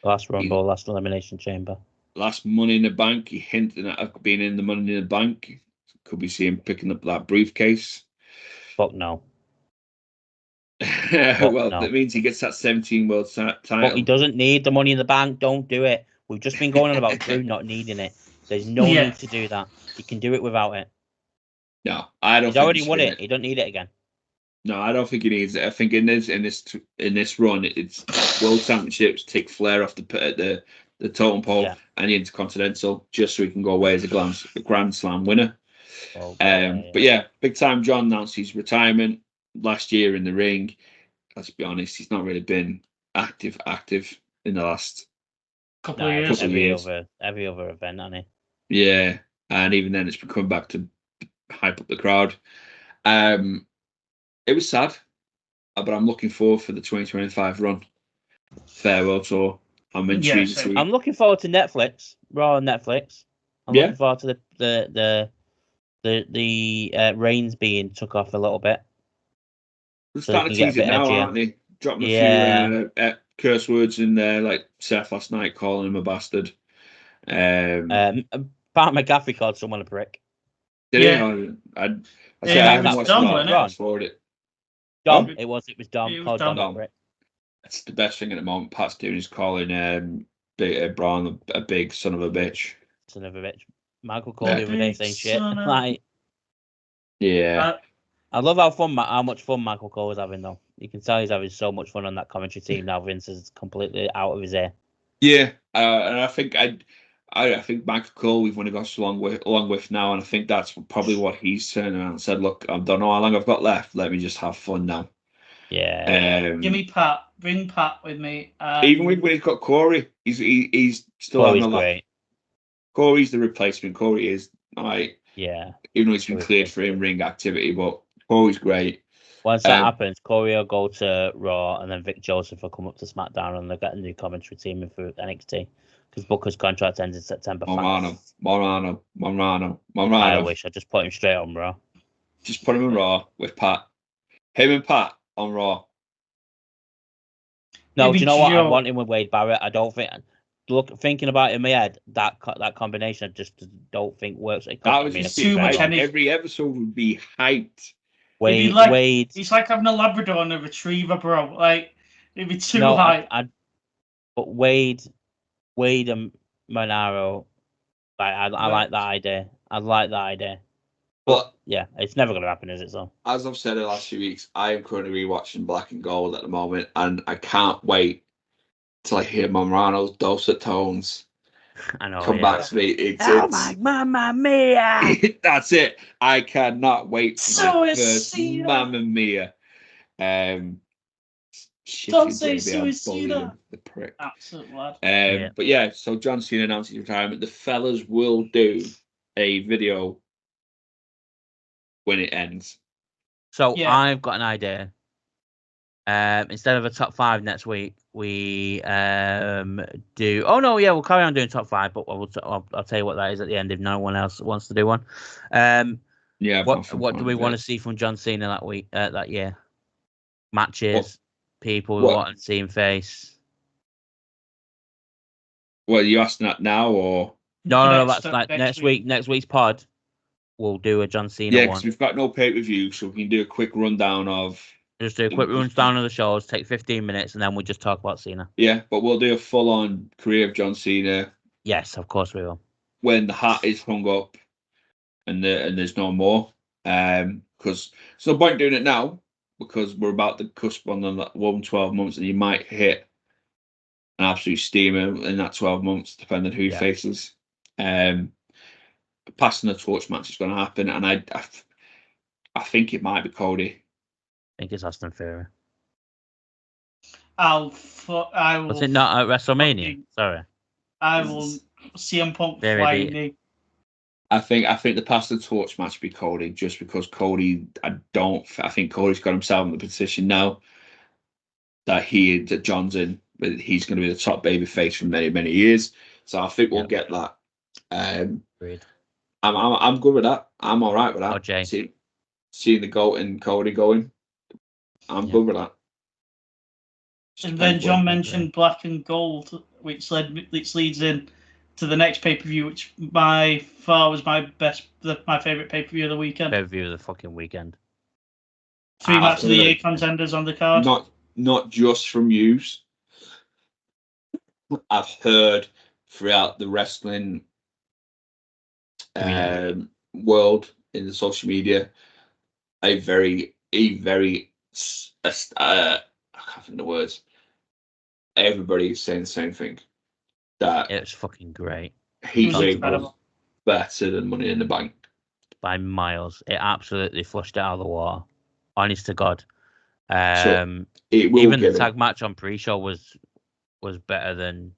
Last Rumble, last Elimination Chamber.
Last Money in the Bank. He hinted at being in the Money in the Bank. Could we see him picking up that briefcase?
Fuck no.
Well, that means he gets that 17 world title.
But he doesn't need the Money in the Bank. Don't do it. We've just been going on about Drew not needing it. There's no need to do that. He can do it without it.
No, I don't.
He's already won it. He don't need it again.
No, I don't think he needs it. I think in this run, it's World Championships, take Flair off the totem pole and the Intercontinental, just so he can go away as a Grand Slam winner. But yeah, big time John announced his retirement last year in the ring. Let's be honest, he's not really been active in the last
couple of years.
Every other event, hasn't he?
Yeah, and even then, it's been coming back to hype up the crowd. It was sad, but I'm looking forward for the 2025 run. Farewell tour. I'm intrigued.
I'm looking forward to Netflix, Raw on Netflix. I'm looking forward to the Reigns being took off a little bit.
They're starting to tease it now, aren't they? Dropping a few curse words in there, like Seth last night calling him a bastard.
Pat McAfee called someone a prick.
Did he? I haven't watched it.
Dom. It was Dom. Called Dom a prick.
It's the best thing at the moment. Pat's doing is calling Braun a big son of a bitch.
Son of a bitch. Michael Cole the other day saying shit. I love how much fun Michael Cole was having though. You can tell he's having so much fun on that commentary team now. Vince is completely out of his ear.
Yeah, and I think Michael Cole we've only got so long with now, and I think that's probably what he's turned around and said. Look, I don't know how long I've got left. Let me just have fun now.
Yeah.
Give me Pat. Bring Pat with me.
Even when he's got Corey, he's still having a lot.
Great.
Corey's the replacement. Corey is
even
though he's been cleared for in-ring activity, but Corey's great.
Once that happens, Corey will go to Raw, and then Vic Joseph will come up to SmackDown, and they'll get a new commentary team for NXT because Booker's contract ends in September.
Morano.
I wish I just put him straight on Raw.
Just put him in Raw with Pat. Him and Pat on Raw.
No,
It'd
do you
be
know what? I
Joe.
want him with Wade Barrett. I don't think. Thinking about it in my head, that combination, I just don't think works.
That was
It's
just
too much
like,
energy.
every episode would be hyped.
Wade,
It'd be like,
Wade.
It's like having a Labrador and a Retriever, bro. Like, it'd be too
No,
high.
but Wade and Monaro. Like, I like that idea. I like that idea.
But
yeah, it's never going to happen, is it? So
as I've said in the last few weeks, I am currently rewatching Black and Gold at the moment, and I can't wait till I hear Morano's dulcet tones
I know.
come back to me. It's
Mamma Mia!
That's it. I cannot wait for
So
the
is
first
Cena.
Mamma Mia.
Don't say
JBL
Cena.
bullying the prick.
Absolute lad.
But yeah, so John Cena announced his retirement. The fellas will do a video when it ends.
So
Yeah.
I've got an idea. Instead of a top 5 next week, we do. Oh no, yeah, we'll carry on doing top 5, but I'll tell you what that is at the end if no one else wants to do one.
Yeah.
What do we want to see from John Cena that week? That year? Matches, people we want to see him face.
Well, are you asking that now or?
No, that's like next week. Next week's pod, we'll do a John Cena one.
Yeah, because we've got no pay-per-view, so we can do a quick rundown of.
Just do a quick rundown of the shows, take 15 minutes, and then we'll just talk about Cena.
Yeah, but we'll do a full-on career of John Cena.
Yes, of course we will. When
the hat is hung up and there's no more. Because there's no point doing it now, because we're about to cusp on the 12 months, and you might hit an absolute steamer in that 12 months, depending on who he faces. Passing the torch match is going to happen, and I think it might be Cody.
I think it's Austin Theory.
I will.
Was it not at WrestleMania? Sorry.
I will. CM Punk flying knee.
I think the pass the torch match would be Cody, just because Cody. I think Cody's got himself in the position now that John's in. But he's going to be the top baby face for many, many years. So I think we'll get that.
Agreed.
I'm good with that. I'm all right with that.
Okay.
Seeing the GOAT and Cody going, I'm good with that.
And then John mentioned Black and Gold, which leads in to the next pay-per-view, which by far was my favourite pay-per-view of the weekend.
Pay-per-view of the fucking weekend.
3 match of the year contenders on the card.
Not just from yous. I've heard throughout the wrestling world in the social media I can't think the words. Everybody's saying the same thing. That
it's fucking great.
Heatwave was better than Money in the Bank
by miles. It absolutely flushed it out of the water. Honest to God.
So
even the tag match on pre-show was better than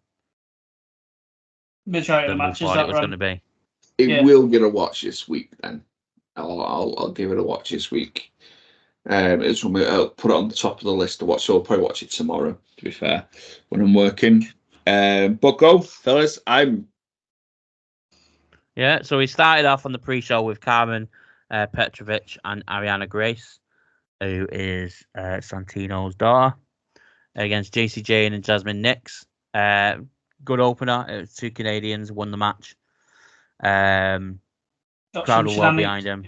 majority of the matches
it was going to be.
It will get a watch this week. Then I'll give it a watch this week. It's when I'll put it on the top of the list to watch. So I'll probably watch it tomorrow. To be fair, when I'm working. But go, fellas.
So we started off on the pre-show with Carmen Petrovic and Ariana Grace, who is Santino's daughter, against JC Jane and Jasmine Nix. Good opener. It was 2 Canadians won the match. Crowd were well behind him.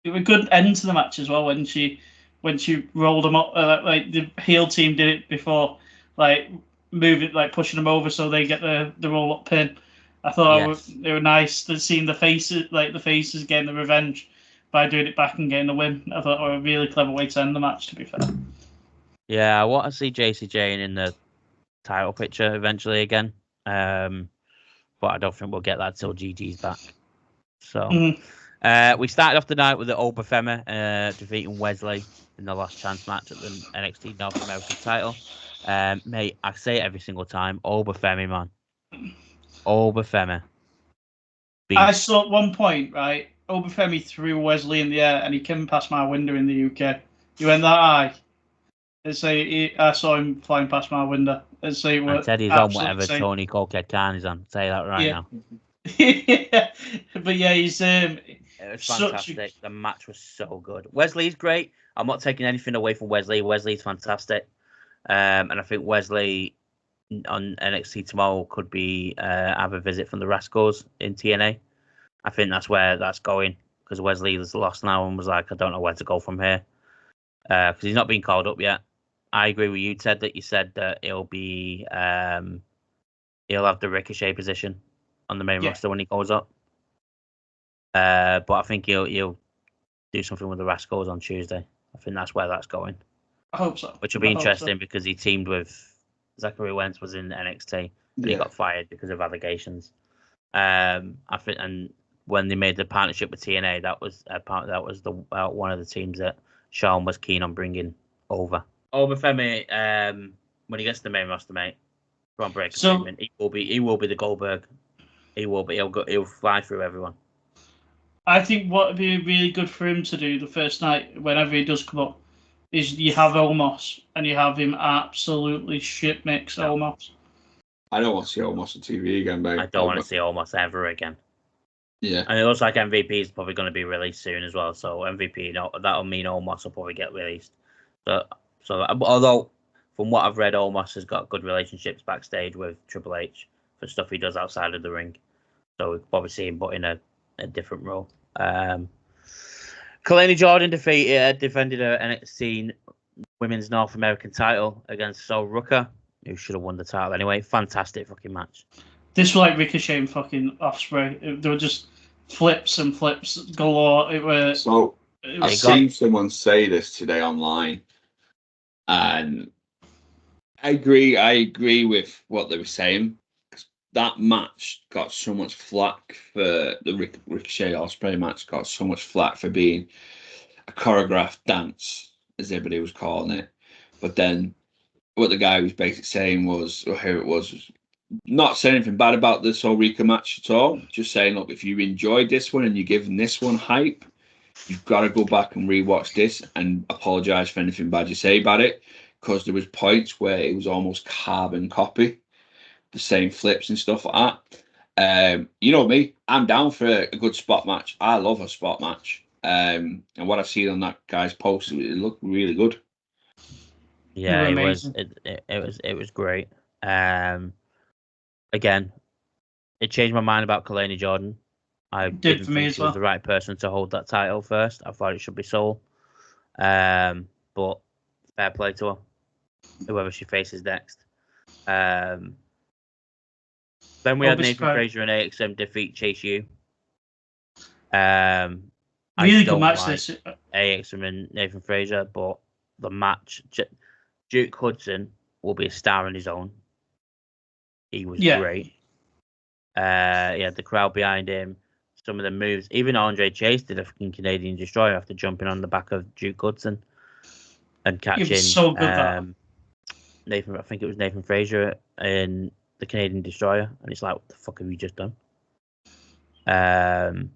It was a good end to the match as well when she rolled them up. Like the heel team did it before, like moving, like pushing them over so they get the roll up pin. I thought they were nice. Seeing the faces getting the revenge by doing it back and getting the win. I thought it was a really clever way to end the match, to be fair.
Yeah, I want to see JC Jane in the title picture eventually again. But I don't think we'll get that till GG's back. So we started off the night with the Oba Femi defeating Wesley in the last chance match at the NXT North American title. Mate, I say it every single time. Oba Femi, man. Oba Femi.
I saw at one point, right, Oba Femi threw Wesley in the air and he came past my window in the UK. He went that high. I saw him flying past my window. And
Teddy's on whatever Tony Colquitt Khan is on. Say that right now.
Yeah. But yeah, he's
it was fantastic. The match was so good. Wesley's great. I'm not taking anything away from Wesley. Wesley's fantastic. And I think Wesley on NXT tomorrow could be have a visit from the Rascals in TNA. I think that's where that's going because Wesley is lost now and was like, I don't know where to go from here because he's not been called up yet. I agree with you, Ted, that you said that he'll be he'll have the Ricochet position on the main roster when he goes up. But I think he'll do something with the Rascals on Tuesday. I think that's where that's going.
I hope so.
Which will be interesting because he teamed with Zachary Wentz was in NXT, but he got fired because of allegations. I think, and when they made the partnership with TNA, that was one of the teams that Sean was keen on bringing over. Femi, when he gets to the main roster, mate, go on break a statement. He will be the Goldberg. He'll fly through everyone.
I think what would be really good for him to do the first night, whenever he does come up, is you have Omos and you have him absolutely shit mix Omos.
I don't want to see Omos on TV again, mate.
I don't want to see Omos ever again.
Yeah.
And it looks like MVP is probably going to be released soon as well. So MVP, that'll mean Omos will probably get released. So although from what I've read, Omos has got good relationships backstage with Triple H for stuff he does outside of the ring. So we'll probably see him, but in a different role. Kalani Jordan defended her NXT Women's North American title against Sol Rucker, who should have won the title anyway. Fantastic fucking match.
This was like Ricochet and fucking Ospreay. They were just flips and flips galore.
I've seen someone say this today online, and I agree with what they were saying. That match got so much flack for the Ricochet Ospreay match. Got so much flack for being a choreographed dance, as everybody was calling it. But then, what the guy was basically saying was, or here it was not saying anything bad about this Ulrika match at all. Just saying, look, if you enjoyed this one and you're giving this one hype, you've got to go back and rewatch this and apologise for anything bad you say about it, because there was points where it was almost carbon copy. The same flips and stuff like that. You know me, I'm down for a good spot match. I love a spot match. And what I've seen on that guy's post, it looked really good.
Yeah, it was great. Again, it changed my mind about Kalani Jordan. I didn't think she was the right person to hold that title first. I thought it should be Sol. But fair play to her, whoever she faces next. Then we had Nathan Frazier and AXM defeat Chase U.
Really good match this.
AXM and Nathan Frazier, but the match, Duke Hudson will be a star in his own. He was great. He had the crowd behind him. Some of the moves, even Andre Chase did a fucking Canadian Destroyer after jumping on the back of Duke Hudson and catching.
It was so good.
Nathan, I think it was Nathan Frazier in the Canadian Destroyer, and it's like, what the fuck have you just done? The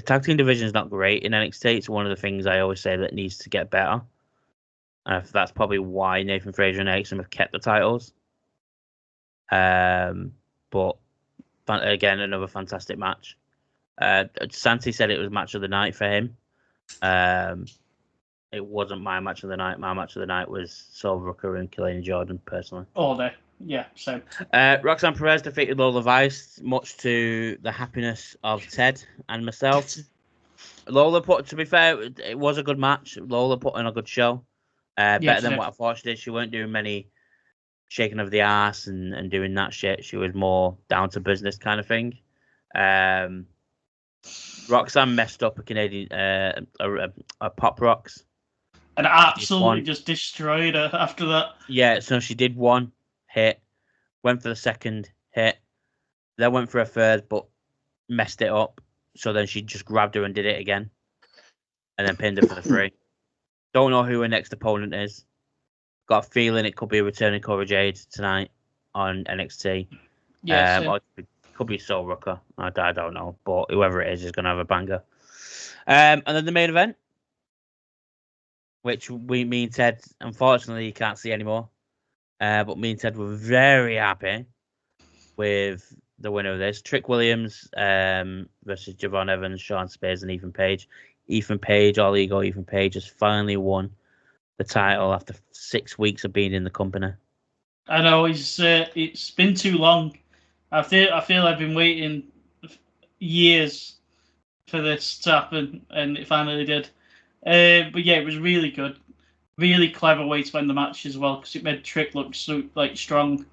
tag team division is not great in NXT. It's one of the things I always say that needs to get better. And that's probably why Nathan Frazier and AXM have kept the titles. But again, another fantastic match. Santi said it was match of the night for him. It wasn't my match of the night. My match of the night was Sol Rucker and Kalani Jordan, personally. All
day. Yeah, same.
Roxanne Perez defeated Lola Vice, much to the happiness of Ted and myself. Lola to be fair, it was a good match. Lola put on a good show. Better than what I thought she did. She weren't doing many shaking of the ass and doing that shit. She was more down to business kind of thing. Roxanne messed up a Canadian a Pop Rocks.
And absolutely just destroyed her after that.
Yeah, so she did one hit, went for the second hit, then went for a third, but messed it up. So then she just grabbed her and did it again, and then pinned her for the 3. Don't know who her next opponent is. Got a feeling it could be returning Cora Jade tonight on NXT.
Yes,
or it could be Sol Rucker. I don't know, but whoever it is going to have a banger. And then the main event, which me and Ted, unfortunately, you can't see anymore. But me and Ted were very happy with the winner of this. Trick Williams versus Javon Evans, Sean Spears, and Ethan Page. Ethan Page, all ego Ethan Page, has finally won the title after 6 weeks of being in the company.
I know it's been too long. I feel I've been waiting years for this to happen, and it finally did. But yeah, it was really good, really clever way to end the match as well, because it made Trick look so strong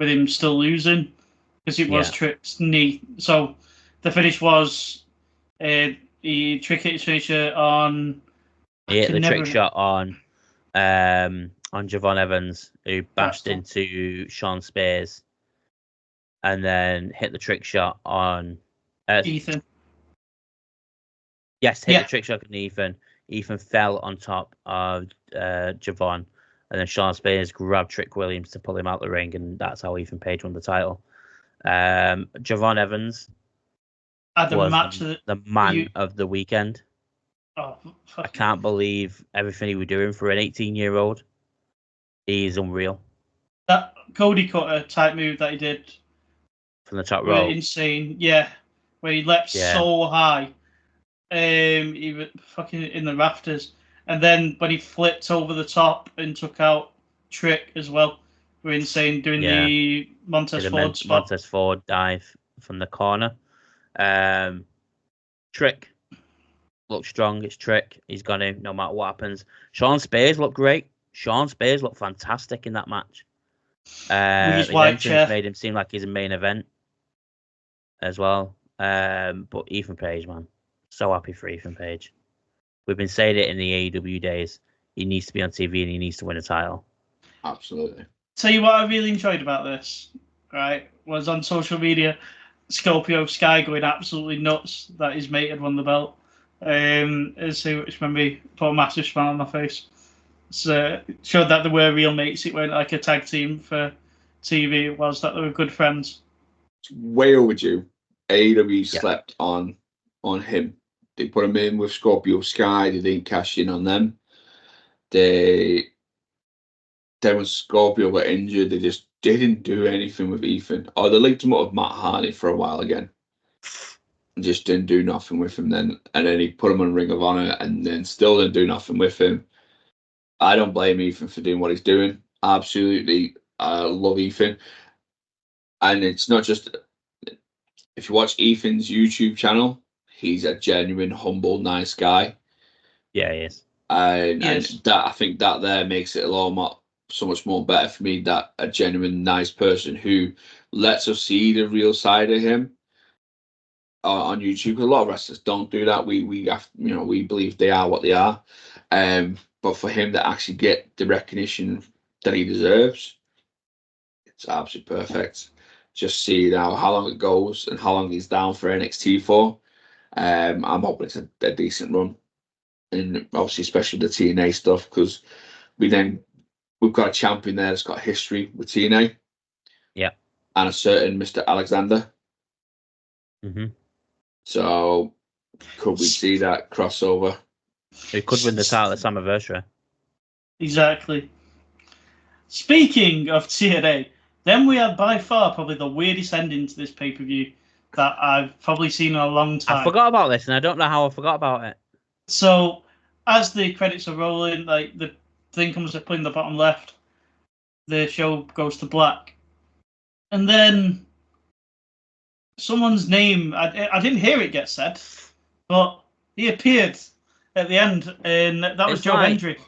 with him still losing, because it was Trick's knee. So the finish was Trick hit his finisher on.
He hit the trick shot on Javon Evans, who bashed into Sean Spears, and then hit the trick shot on
Ethan.
Yes, hit the trick shot on Ethan. Ethan fell on top of Javon, and then Sean Spears grabbed Trick Williams to pull him out the ring, and that's how Ethan Page won the title. Javon Evans was the man of the weekend.
Oh,
I can't believe everything he was doing for an 18-year-old. He's unreal.
That Cody Cutter type move that he did
from the top rope,
insane. Yeah, where he leapt so high. He was fucking in the rafters, and then when he flipped over the top and took out Trick as well, were insane. Doing the Montez Ford spot.
Montez Ford dive from the corner. Trick looked strong. It's Trick. He's got him no matter what happens. Sean Spears looked great. Sean Spears looked fantastic in that match. His entrance made him seem like he's a main event as well. But Ethan Page, man, so happy for Ethan Page. We've been saying it in the AEW days. He needs to be on TV and he needs to win a title.
Absolutely.
Tell you what I really enjoyed about this, right, was on social media, Scorpio Sky going absolutely nuts that his mate had won the belt. Which made me put a massive smile on my face. So it showed that they were real mates. It weren't like a tag team for TV. It was that they were good friends.
It's way overdue. AEW slept on him. They put him in with Scorpio Sky. They didn't cash in on them. Then when Scorpio got injured, they didn't do anything with Ethan. Or they linked him up with Matt Hardy for a while again. And just didn't do nothing with him then. And then he put him on Ring of Honor and then still didn't do nothing with him. I don't blame Ethan for doing what he's doing. Absolutely. I love Ethan. And it's not just... If you watch Ethan's YouTube channel, he's a genuine, humble, nice guy.
Yeah, he is.
And that, I think that there makes it so much more better for me, that a genuine, nice person who lets us see the real side of him on YouTube. A lot of wrestlers don't do that. We have, we believe they are what they are. But for him to actually get the recognition that he deserves, it's absolutely perfect. Just see now how long it goes and how long he's down for NXT for. I'm hoping it's a decent run, and obviously especially the TNA stuff, because we've got a champion there that's got history with TNA.
Yeah,
and a certain Mr. Alexander.
Mm-hmm.
So could we see that crossover?
Who could win the title at Slammiversary?
Exactly. Speaking of TNA, then we had by far probably the weirdest ending to this pay-per-view that I've probably seen in a long time.
I forgot about this, and I don't know how I forgot about it.
So, as the credits are rolling, like the thing comes up in the bottom left, the show goes to black. And then someone's name, I didn't hear it get said, but he appeared at the end, and that was Joe Hendry.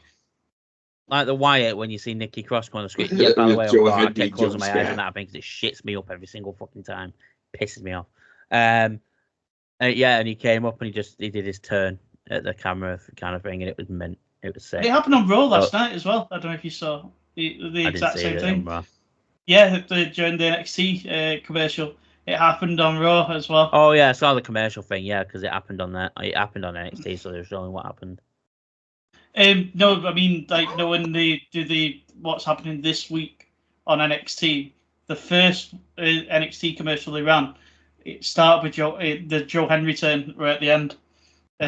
Like the Wyatt when you see Nikki Cross come on the screen. Yeah, by the way, I get closing my eyes on that because it shits me up every single fucking time. Pisses me off. And he came up and he did his turn at the camera kind of thing, and it was mint. It was sick.
It happened on Raw last night as well. I don't know if you saw the exact same thing. Yeah, during the NXT commercial, it happened on Raw as well.
Oh yeah, I saw the commercial thing. Yeah, because it happened on that. It happened on NXT, so they're showing what happened.
No, I mean, when they do what's happening this week on NXT, the first NXT commercial they ran, it started with the Joe Henry turn right at the end.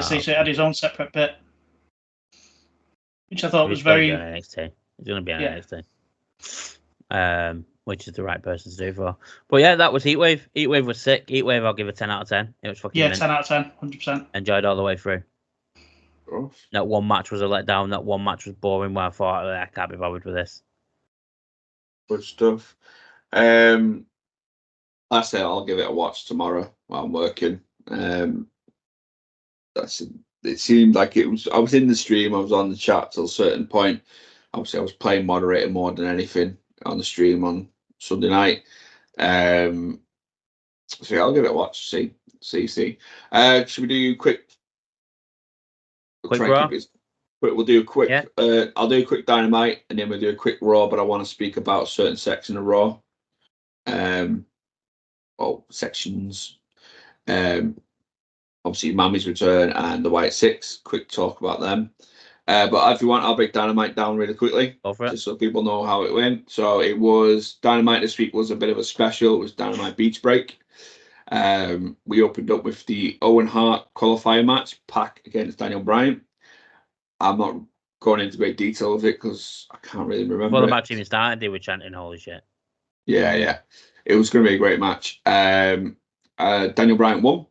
So he had his own separate bit, which I thought was very.
NXT. He's going to be on NXT. Which is the right person to do for. But yeah, that was Heatwave. Heatwave was sick. Heatwave, I'll give a 10 out of 10. It was fucking mint.
10 out of 10, 100%.
Enjoyed all the way through.
course.
That one match was a letdown. That one match was boring. Where I thought, I can't be bothered with this.
Good stuff. I say I'll give it a watch tomorrow while I'm working. It seemed like it was. I was in the stream. I was on the chat till a certain point. Obviously, I was playing moderator more than anything on the stream on Sunday night. So yeah, I'll give it a watch. See. Should we do quick? We'll
Quick
try
Raw?
and keep it quick. We'll do a quick.
Yeah.
I'll do a quick Dynamite, and then we'll do a quick Raw. But I want to speak about a certain section of Raw. Sections. Obviously, Mammy's return and the White Six. Quick talk about them. But if you want, I'll break Dynamite down really quickly,
Go for it.
just so people know how it went. So it was Dynamite this week was a bit of a special. It was Dynamite Beach Break. We opened up with the Owen Hart qualifier match, Pac against Daniel Bryan. I'm not going into great detail of it because I can't really remember.
Well, the match even started, they were chanting "Holy shit!"
Yeah. It was going to be a great match. Daniel Bryan won.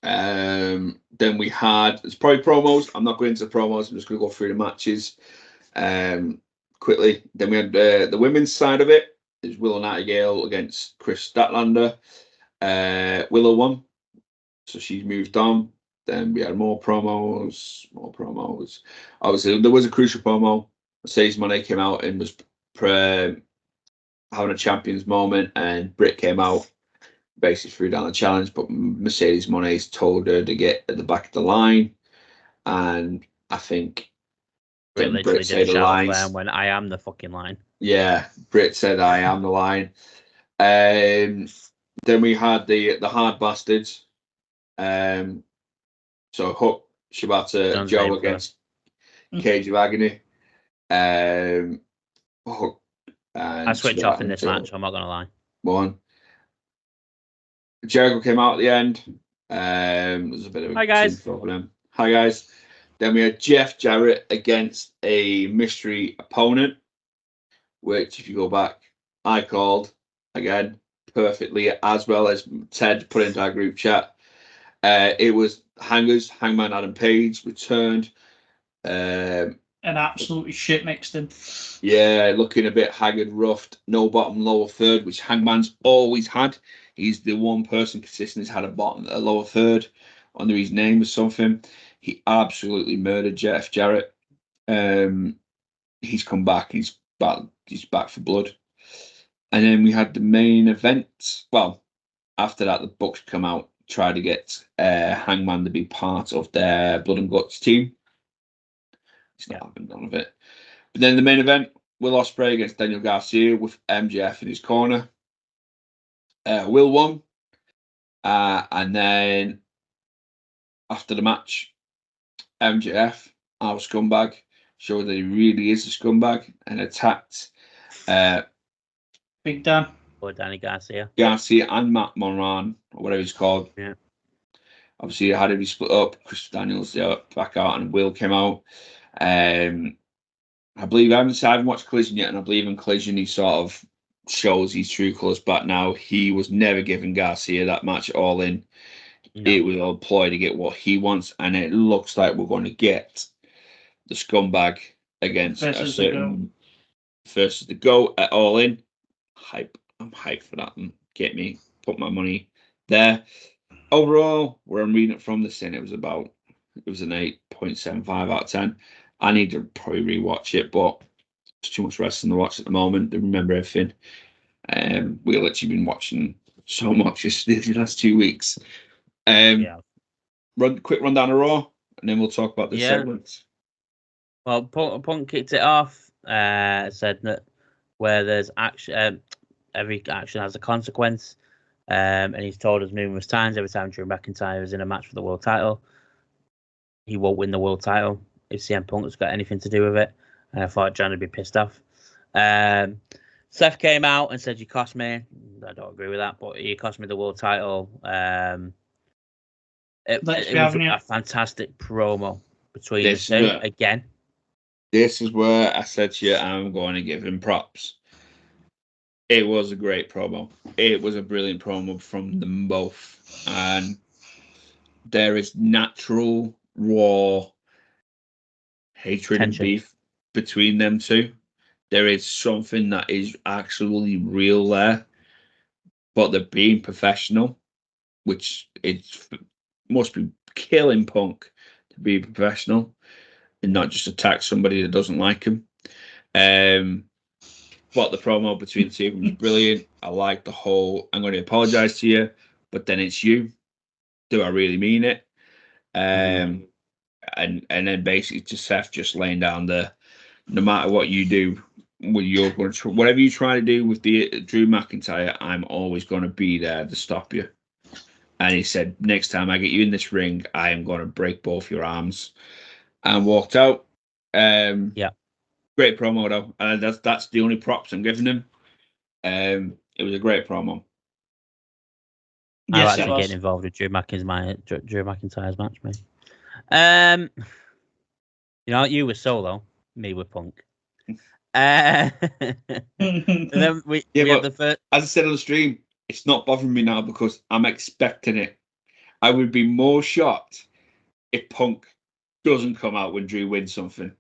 Then we had it's probably promos. I'm not going into the promos. I'm just going to go through the matches quickly. Then we had the women's side of it. It's Willow Nightingale against Chris Statlander. Willow won, so she's moved on. Then we had more promos. Obviously, there was a crucial promo. Mercedes Moné came out and was having a champions moment, and Britt came out, basically threw down the challenge, but Mercedes Moné told her to get at the back of the line, and I think
Britt literally did a shout off there and went, "I am the fucking line."
Yeah, Britt said, "I am the line." Then we had the Hard Bastards. So Hook, Shibata, Joe against Cage of Agony. Hook and
I switched
Shibata
off in this match. I'm not gonna lie.
One. Jericho came out at the end. There's a bit of a
Hi guys.
problem. Hi guys. Then we had Jeff Jarrett against a mystery opponent, which, if you go back, I called again perfectly, as well as Ted put into our group chat. It was Hangman Adam Page returned.
And absolutely shit mixed in.
Yeah, looking a bit haggard, roughed, no bottom, lower third, which Hangman's always had. He's the one person consistently has had a lower third under his name or something. He absolutely murdered Jeff Jarrett. He's come back. He's back for blood. And then we had the main event. Well, after that, the Bucks come out, try to get Hangman to be part of their Blood and Guts team. He's not having none of it. But then the main event, Will Ospreay against Daniel Garcia with MJF in his corner. Will won. And then after the match, MJF, our scumbag, showed that he really is a scumbag and attacked
Big Dan.
Or Danny Garcia
and Matt Moran, or whatever he's called.
Yeah.
Obviously, it had to be split up. Chris Daniels back out, and Will came out. I believe I haven't watched Collision yet, and I believe in Collision he sort of shows his true colours back now. He was never giving Garcia that match all in. No. It was all ploy to get what he wants, and it looks like we're going to get the scumbag against versus the GOAT at All In. Hype. I'm hyped for that. And put my money there. Overall, where I'm reading it from the sin, it was an 8.75 out of 10. I need to probably rewatch it, but there's too much wrestling to watch at the moment to remember everything. We've literally been watching so much the last 2 weeks. Quick rundown of Raw, and then we'll talk about the segments.
Well, Punk kicked it off. Said that where there's action, every action has a consequence. And he's told us numerous times, every time Drew McIntyre is in a match for the world title, he won't win the world title if CM Punk's got anything to do with it. And I thought John would be pissed off. Seth came out and said, "You cost me." I don't agree with that, but you cost me the world title. It was a fantastic promo between the two again.
This is where I said to you, I'm going to give him props. It was a great promo. It was a brilliant promo from them both. And there is natural, raw hatred
Tension.
and beef between them two. There is something that is actually real there, but they're being professional, which it must be killing Punk to be professional and not just attack somebody that doesn't like him. But the promo between the two of them was brilliant. I like the whole, I'm going to apologize to you, but then it's you. Do I really mean it? And then basically to Seth just laying down the, no matter what you do, whatever you try to do with the Drew McIntyre, I'm always going to be there to stop you. And he said, next time I get you in this ring, I am going to break both your arms. And walked out.
Yeah.
Great promo though. And that's the only props I'm giving him. It was a great promo.
I
Yes,
like
it
actually
was.
getting involved with Drew McIntyre's match, mate. You know, you were solo, me with Punk. And then we have the first.
As I said on the stream, it's not bothering me now because I'm expecting it. I would be more shocked if Punk doesn't come out when Drew wins something.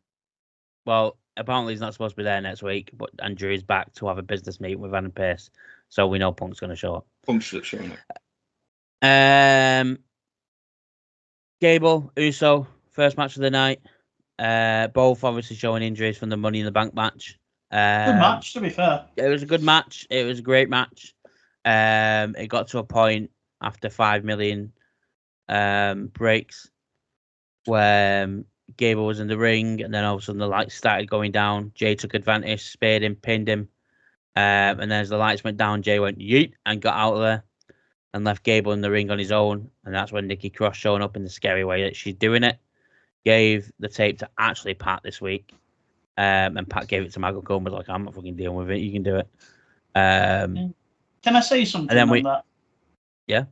Well, apparently he's not supposed to be there next week, but Drew is back to have a business meeting with Adam Pearce, so we know Punk's going to show up.
Punk's showing up.
Gable, Uso, first match of the night. Both obviously showing injuries from the Money in the Bank match.
Good match, to be fair.
It was a good match. It was a great match. It got to a point after 5 million breaks where Gable was in the ring, and then all of a sudden the lights started going down. Jay took advantage, speared him, pinned him, and then as the lights went down, Jay went yeet and got out of there and left Gable in the ring on his own. And that's when Nikki Cross showing up in the scary way that she's doing it. Gave the tape to actually Pat this week, and Pat gave it to Michael Cole and was like, I'm not fucking dealing with it, you can do it.
Can I say something on that?
Yeah.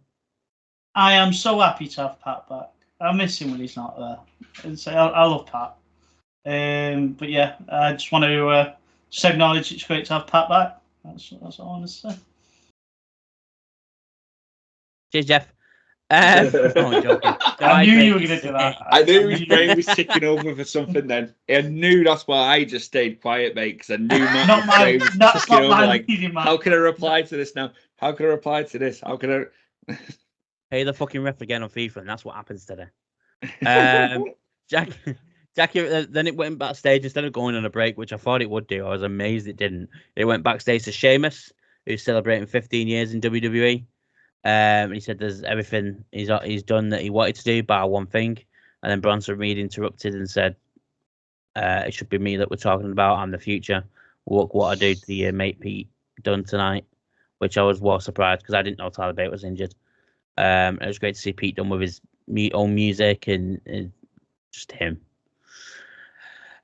I am so happy to have Pat back. I miss him when he's not there. I love Pat. But yeah, I just want to just acknowledge it's great to have Pat back. That's all I want to say.
Cheers, Jeff. I'm joking.
I knew you were going to do that.
I knew his brain was ticking over for something then. I knew that's why I just stayed quiet, mate, because I knew Matt's brain was ticking over like, how can I reply to this now? How can I reply to this? How can I...
Pay the fucking ref again on FIFA, and that's what happens today. Jackie, then it went backstage instead of going on a break, which I thought it would do. I was amazed it didn't. It went backstage to Sheamus, who's celebrating 15 years in WWE. He said there's everything he's done that he wanted to do, bar one thing. And then Bronson Reed interrupted and said, it should be me that we're talking about. I'm the future. Look what I do to your mate Pete Dunne tonight, which I was well surprised because I didn't know Tyler Bate was injured. It was great to see Pete Dunne with his own music and just him.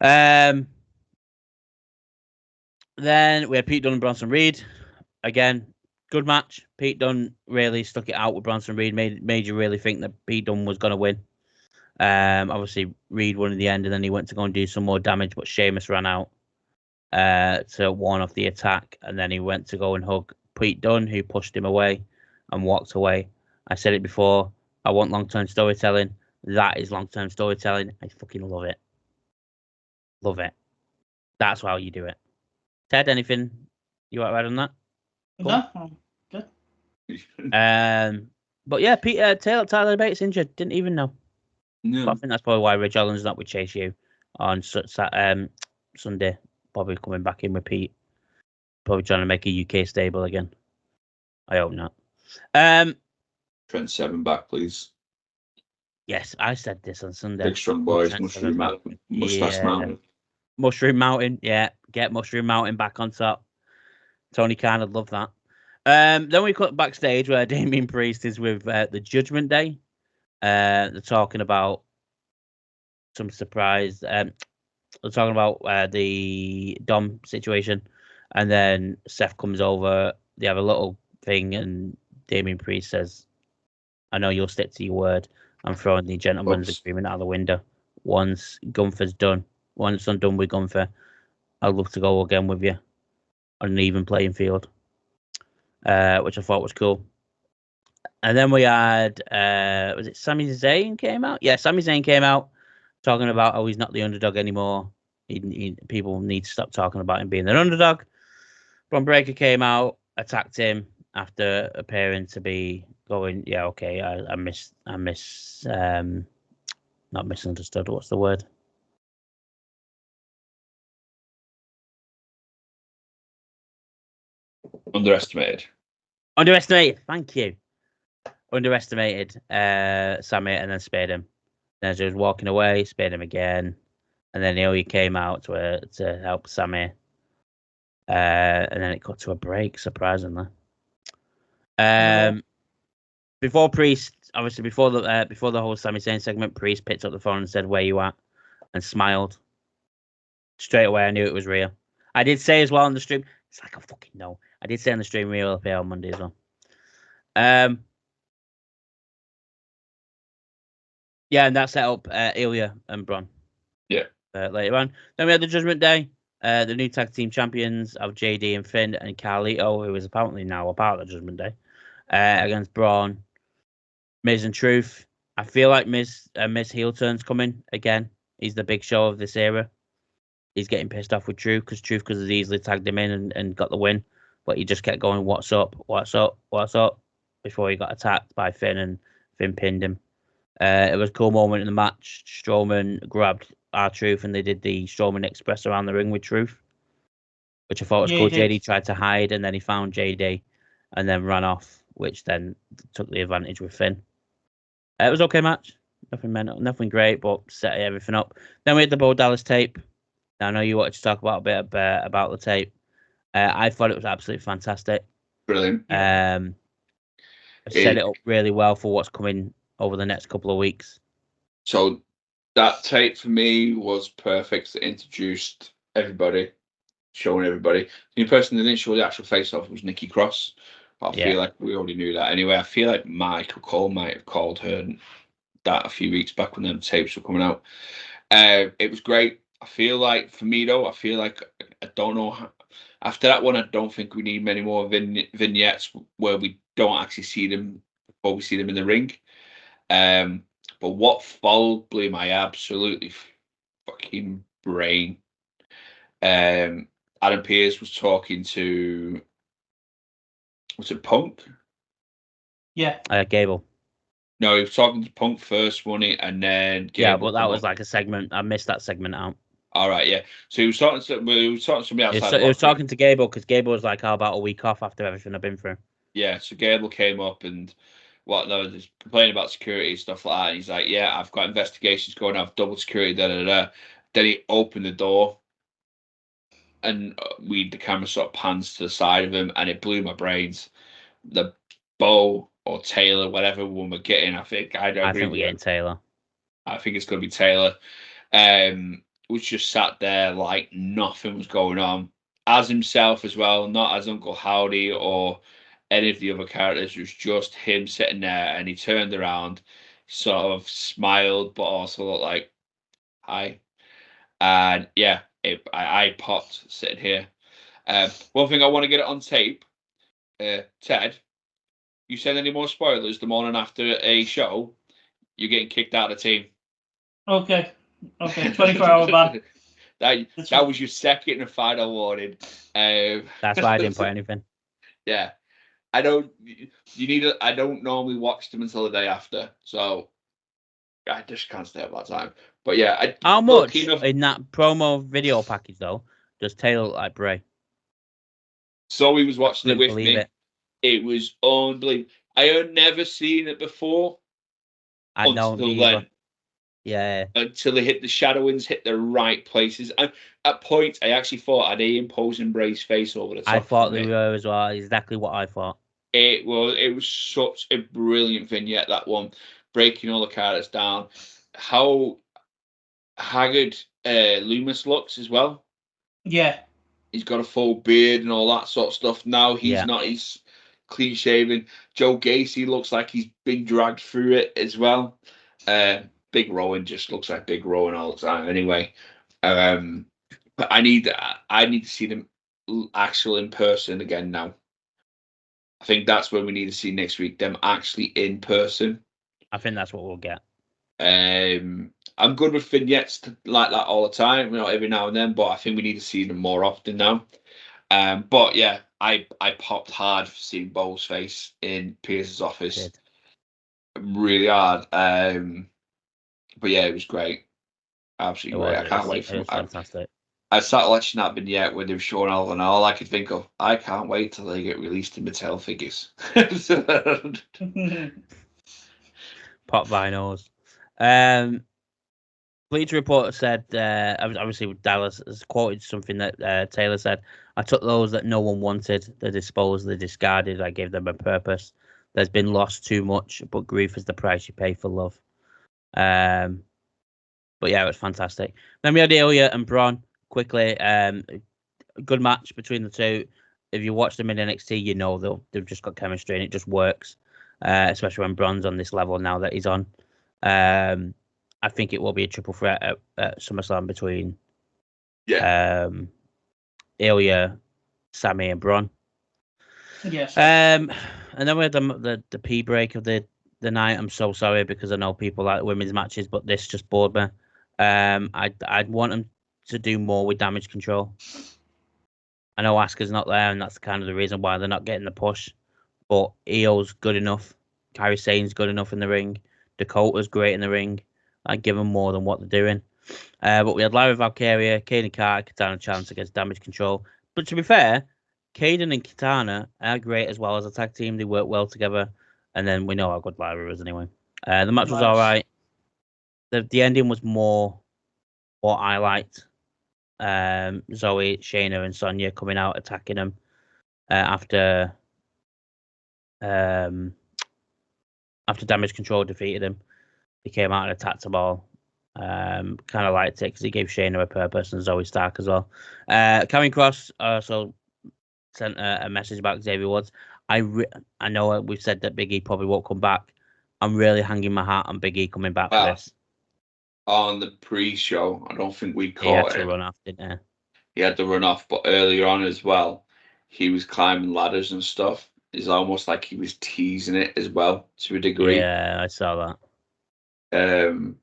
Then we had Pete Dunne and Bronson Reed. Again, good match. Pete Dunne really stuck it out with Bronson Reed, made you really think that Pete Dunne was going to win. Obviously, Reed won in the end, and then he went to go and do some more damage, but Sheamus ran out to warn off the attack, and then he went to go and hug Pete Dunne, who pushed him away and walked away. I said it before, I want long-term storytelling. That is long-term storytelling. I fucking love it. Love it. That's how you do it. Ted, anything you want to add on that?
Cool. No, good.
But yeah, Tyler Bates injured. Didn't even know.
No.
But I think that's probably why Ridge Allen's not with Chase U on Sunday. Probably coming back in with Pete. Probably trying to make a UK stable again. I hope not.
Trent Seven back, please.
Yes, I said this on Sunday.
Big strong boys, Mushroom Mountain, Mustache Mountain.
Mushroom Mountain, yeah. Get Mushroom Mountain back on top. Tony Khan would love that. Then we cut backstage where Damien Priest is with the Judgment Day. They're talking about some surprise. They're talking about the Dom situation. And then Seth comes over. They have a little thing, and Damien Priest says, I know you'll stick to your word. I'm throwing the gentleman's agreement out the window. Once Gunther's done, once I'm done with Gunther, I'd love to go again with you on an even playing field, which I thought was cool. And then we had, was it Sami Zayn came out? Yeah, Sami Zayn came out talking about he's not the underdog anymore. People need to stop talking about him being an underdog. Bron Breakker came out, attacked him after appearing to be going, yeah, okay, I not misunderstood. What's the word?
Underestimated.
Thank you. Underestimated Sammy and then spared him. Then as he was walking away, spared him again. And then he came out to help Sammy. And then it got to a break, surprisingly. Before Priest, obviously before the whole Sami Zayn segment, Priest picked up the phone and said, "Where you at?" and smiled. Straight away, I knew it was real. I did say as well on the stream. It's like I fucking know. I did say on the stream real appear on Monday as well. Yeah, and that set up Ilya and Bron.
Yeah.
Later on, then we had the Judgment Day. The new tag team champions of JD and Finn and Carlito, who is apparently now a part of the Judgment Day, against Braun, Miz and Truth. I feel like Miz heel turn's coming again. He's the big show of this era. He's getting pissed off with Truth because has easily tagged him in and got the win, but he just kept going, "What's up? What's up? What's up?" before he got attacked by Finn and Finn pinned him. It was a cool moment in the match. Strowman grabbed R-Truth and they did the Strowman Express around the ring with Truth, which I thought was cool. JD tried to hide and then he found JD and then ran off, which then took the advantage with Finn. It was okay match. Nothing great, but set everything up. Then we had the Bo Dallas tape. Now, I know you wanted to talk about a bit about the tape. I thought it was absolutely fantastic.
Brilliant.
Set it up really well for what's coming over the next couple of weeks.
So that tape for me was perfect. It introduced everybody, showing everybody. The only person that didn't show the actual face-off was Nikki Cross. But I feel like we already knew that anyway. I feel like Michael Cole might have called her that a few weeks back when them tapes were coming out. It was great. I feel like, for me though, I don't know. After that one, I don't think we need many more vignettes where we don't actually see them before we see them in the ring. But what followed blew my absolutely fucking brain. Adam Pearce was talking to, was it Punk?
Yeah.
Gable.
No, he was talking to Punk first, wasn't he? And then Gable.
Yeah, but that was like a segment. I missed that segment out.
All right, yeah. So he was talking to somebody outside.
He was talking to Gable because Gable was like, "How about a week off after everything I've been through?"
Yeah, so Gable came up and whatnot, just complaining about security stuff like that. And he's like, "Yeah, I've got investigations going. I've double security." Da da da. Then he opened the door, and the camera sort of pans to the side of him, and it blew my brains. The Bo or Taylor, whatever one we're getting, I think
I think we're getting Taylor.
I think it's going to be Taylor. Was just sat there like nothing was going on, as himself as well, not as Uncle Howdy or any of the other characters. It was just him sitting there, and he turned around, sort of smiled, but also looked like, "Hi." And yeah, I popped sitting here. One thing I want to get it on tape, Ted. You said any more spoilers the morning after a show, you're getting kicked out of the team.
Okay. 24-hour ban.
That was your second and final warning.
That's why I didn't put anything.
Yeah, I don't. I don't normally watch them until the day after, so I just can't stay up that time. But yeah,
how much in that promo video package though does Taylor look like Bray?
So he was watching it with me.
It.
It was unbelievable. I had never seen it before.
I know. Then. Yeah.
Until they hit the shadowings, hit the right places. And at points, I actually thought I'd imposing Bray's face over the top.
I thought they were as well. Exactly what I thought.
It was such a brilliant vignette, that one, breaking all the characters down. How haggard Loomis looks as well.
Yeah.
He's got a full beard and all that sort of stuff. Now he's not. He's clean shaven. Joe Gacy looks like he's been dragged through it as well. Big Rowan just looks like Big Rowan all the time. Anyway, but I need to see them actual in person again now. I think that's when we need to see next week, them actually in person.
I think that's what we'll get.
I'm good with vignettes like that all the time, every now and then, but I think we need to see them more often now. But yeah, I popped hard for seeing Bowles' face in Pierce's office. Really hard. But yeah, it was great. Absolutely great. I can't wait for
it. Fantastic.
I started watching that vignette when they were showing all I could think of, I can't wait till they get released in Mattel figures.
Pop vinyls. Bleacher Report said, obviously Dallas has quoted something that Taylor said. I took those that no one wanted, they disposed, they discarded, I gave them a purpose. There's been lost too much, but grief is the price you pay for love. But yeah, it was fantastic. Then we had Ilya and Braun quickly. Good match between the two. If you watch them in NXT, you know they've just got chemistry and it just works. Especially when Braun's on this level now that he's on. I think it will be a triple threat at SummerSlam between Ilya, Sammy, and Braun.
Yes.
And then we had the P break of the night. I'm so sorry because I know people like women's matches, but this just bored me. I'd want them to do more with Damage Control. I know Asuka's not there, and that's kind of the reason why they're not getting the push. But Io's good enough. Kairi Sane's good enough in the ring. Dakota's great in the ring. I'd give them more than what they're doing. But we had Lyra Valkyria, Kaden Carter, Katana Chance against Damage Control. But to be fair, Kaden and Katana are great as well as a tag team. They work well together. And then we know how good Lyra is anyway. The match was all right. The ending was more what I liked. Zoe, Shayna, and Sonya coming out attacking them after Damage Control defeated him. He came out and attacked them all. Kind of liked it because he gave Shayna a purpose and Zoe Stark as well. Karrion Kross also sent a message about Xavier Woods. I know we've said that Big E probably won't come back. I'm really hanging my hat on Big E coming back for this.
On the pre-show, I don't think we caught
He had to run off, didn't he?
He had to run off, but earlier on as well, he was climbing ladders and stuff. It's almost like he was teasing it as well to a degree.
Yeah, I saw that.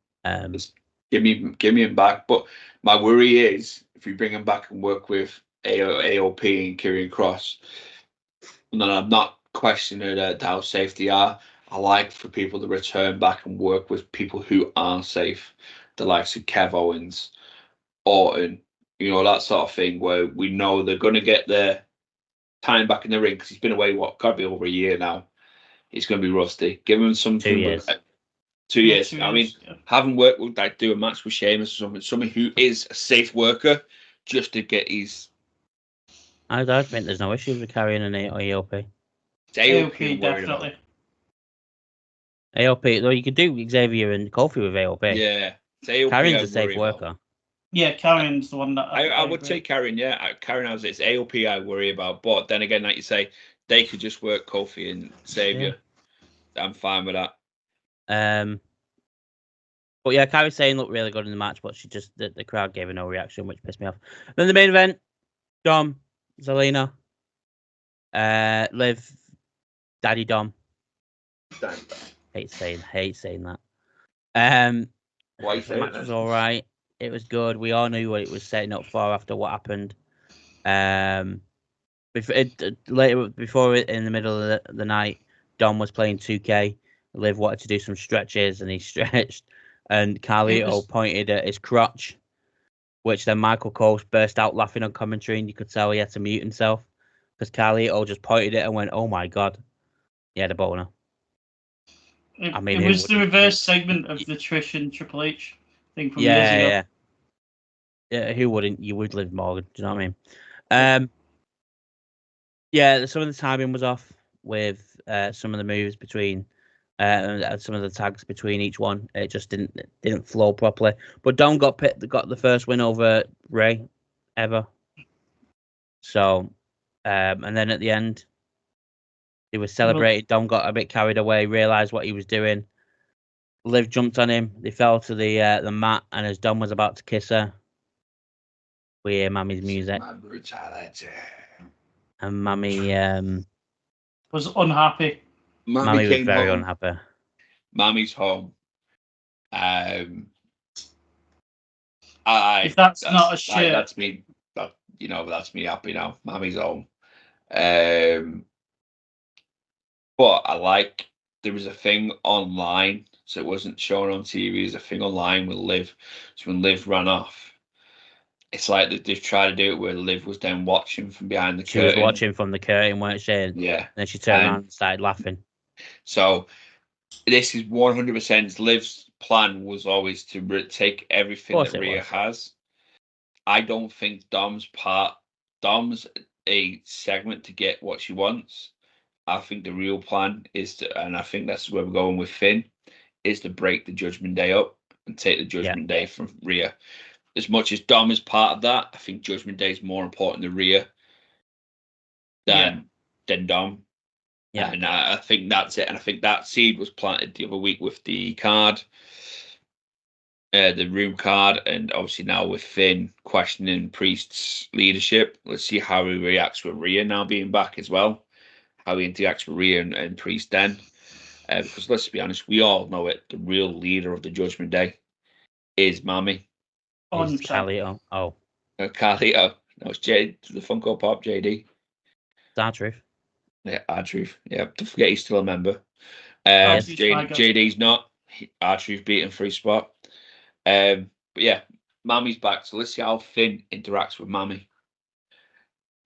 Give me him back. But my worry is if we bring him back and work with AOP and Karrion Kross, and then I'm not questioning how safe they are. I like for people to return back and work with people who aren't safe, the likes of Kev Owens, Orton, that sort of thing, where we know they're going to get their time back in the ring because he's been away, got to be over a year now. He's going to be rusty. Give him something.
2 years.
2 years. I mean, having worked with, do a match with Sheamus or something who is a safe worker, just to get his.
I don't think there's no issues with carrying an AOP.
It's AOP
definitely.
AOP, though, you could do Xavier and Kofi with AOP.
Yeah.
Karrion's a safe worker.
Yeah, Karrion's the one that
I would say Karrion, yeah. Karrion has it's AOP I worry about. But then again, like you say, they could just work Kofi and Xavier. Yeah. I'm fine with that.
But yeah, Kairi Sane looked really good in the match, but she just the crowd gave her no reaction, which pissed me off. Then the main event, Dom, Zelina, Liv, Daddy Dom. Hate saying that. The match was all right. It was good. We all knew what it was setting up for after what happened. Before in the middle of the night, Dom was playing 2K. Liv wanted to do some stretches, and he stretched. And Carlito pointed at his crotch, which then Michael Cole burst out laughing on commentary, and you could tell he had to mute himself because Carlito just pointed it and went, "Oh my god, he had a boner."
It was the reverse segment of the Trish and Triple H thing from years ago.
Yeah, who wouldn't? You would, Liv Morgan. Do you know what I mean? Yeah, some of the timing was off with some of the moves between. Some of the tags between each one, it just didn't flow properly. But Dom got the first win over Ray ever. So, and then at the end, he was celebrated. Dom got a bit carried away, realized what he was doing. Liv jumped on him. They fell to the mat, and as Dom was about to kiss her, we hear Mammy's music.
My brutality.
And Mammy
was unhappy.
Mammy was very unhappy.
Mammy's home.
If that's not a shirt.
That's me. That's me happy now. Mammy's home. But I like there was a thing online, so it wasn't shown on TV. There's a thing online with Liv. So when Liv ran off, it's like they've tried to do it where Liv was then watching from behind the
She
curtain.
was watching from the curtain, weren't she? And
Yeah.
then she turned around and started laughing.
So this is 100% Liv's plan was always to take everything that Rhea has. I don't think Dom's a segment to get what she wants. I think the real plan is to, and I think that's where we're going with Finn, is to break the Judgment Day up and take the Judgment Day from Rhea. As much as Dom is part of that, I think Judgment Day is more important than Rhea than Dom. Yeah. And I think that's it. And I think that seed was planted the other week with the card, the room card, and obviously now with Finn questioning Priest's leadership. Let's see how he reacts with Rhea now being back as well. How he interacts with Rhea and Priest then. Because let's be honest, we all know it. The real leader of the Judgment Day is Mami.
Is Carlito. Oh.
Carlito. No, it's the Funko Pop JD.
R-Truth.
Yeah, R-Truth. Yeah, don't forget he's still a member. JD's not. R-Truth beat him for his spot. But yeah, Mami's back. So let's see how Finn interacts with Mami.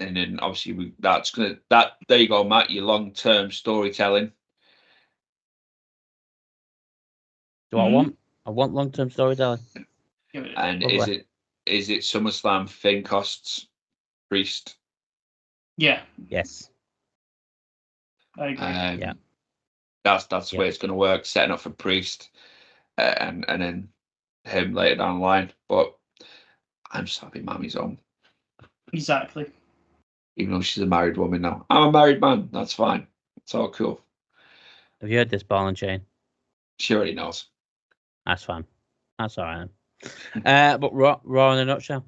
And then obviously there you go, Matt, your long-term storytelling.
Do I want? I want long-term storytelling.
And is it SummerSlam Finn costs Priest?
Yeah.
Yes.
I agree.
Yeah. That's the way it's going to work. Setting up for Priest, and then him later down the line. But I'm just happy Mami's home.
Exactly.
Even though she's a married woman now, I'm a married man. That's fine. It's all cool.
Have you heard this, Ball and Chain?
She already knows.
That's fine. That's all right. But Raw in a nutshell.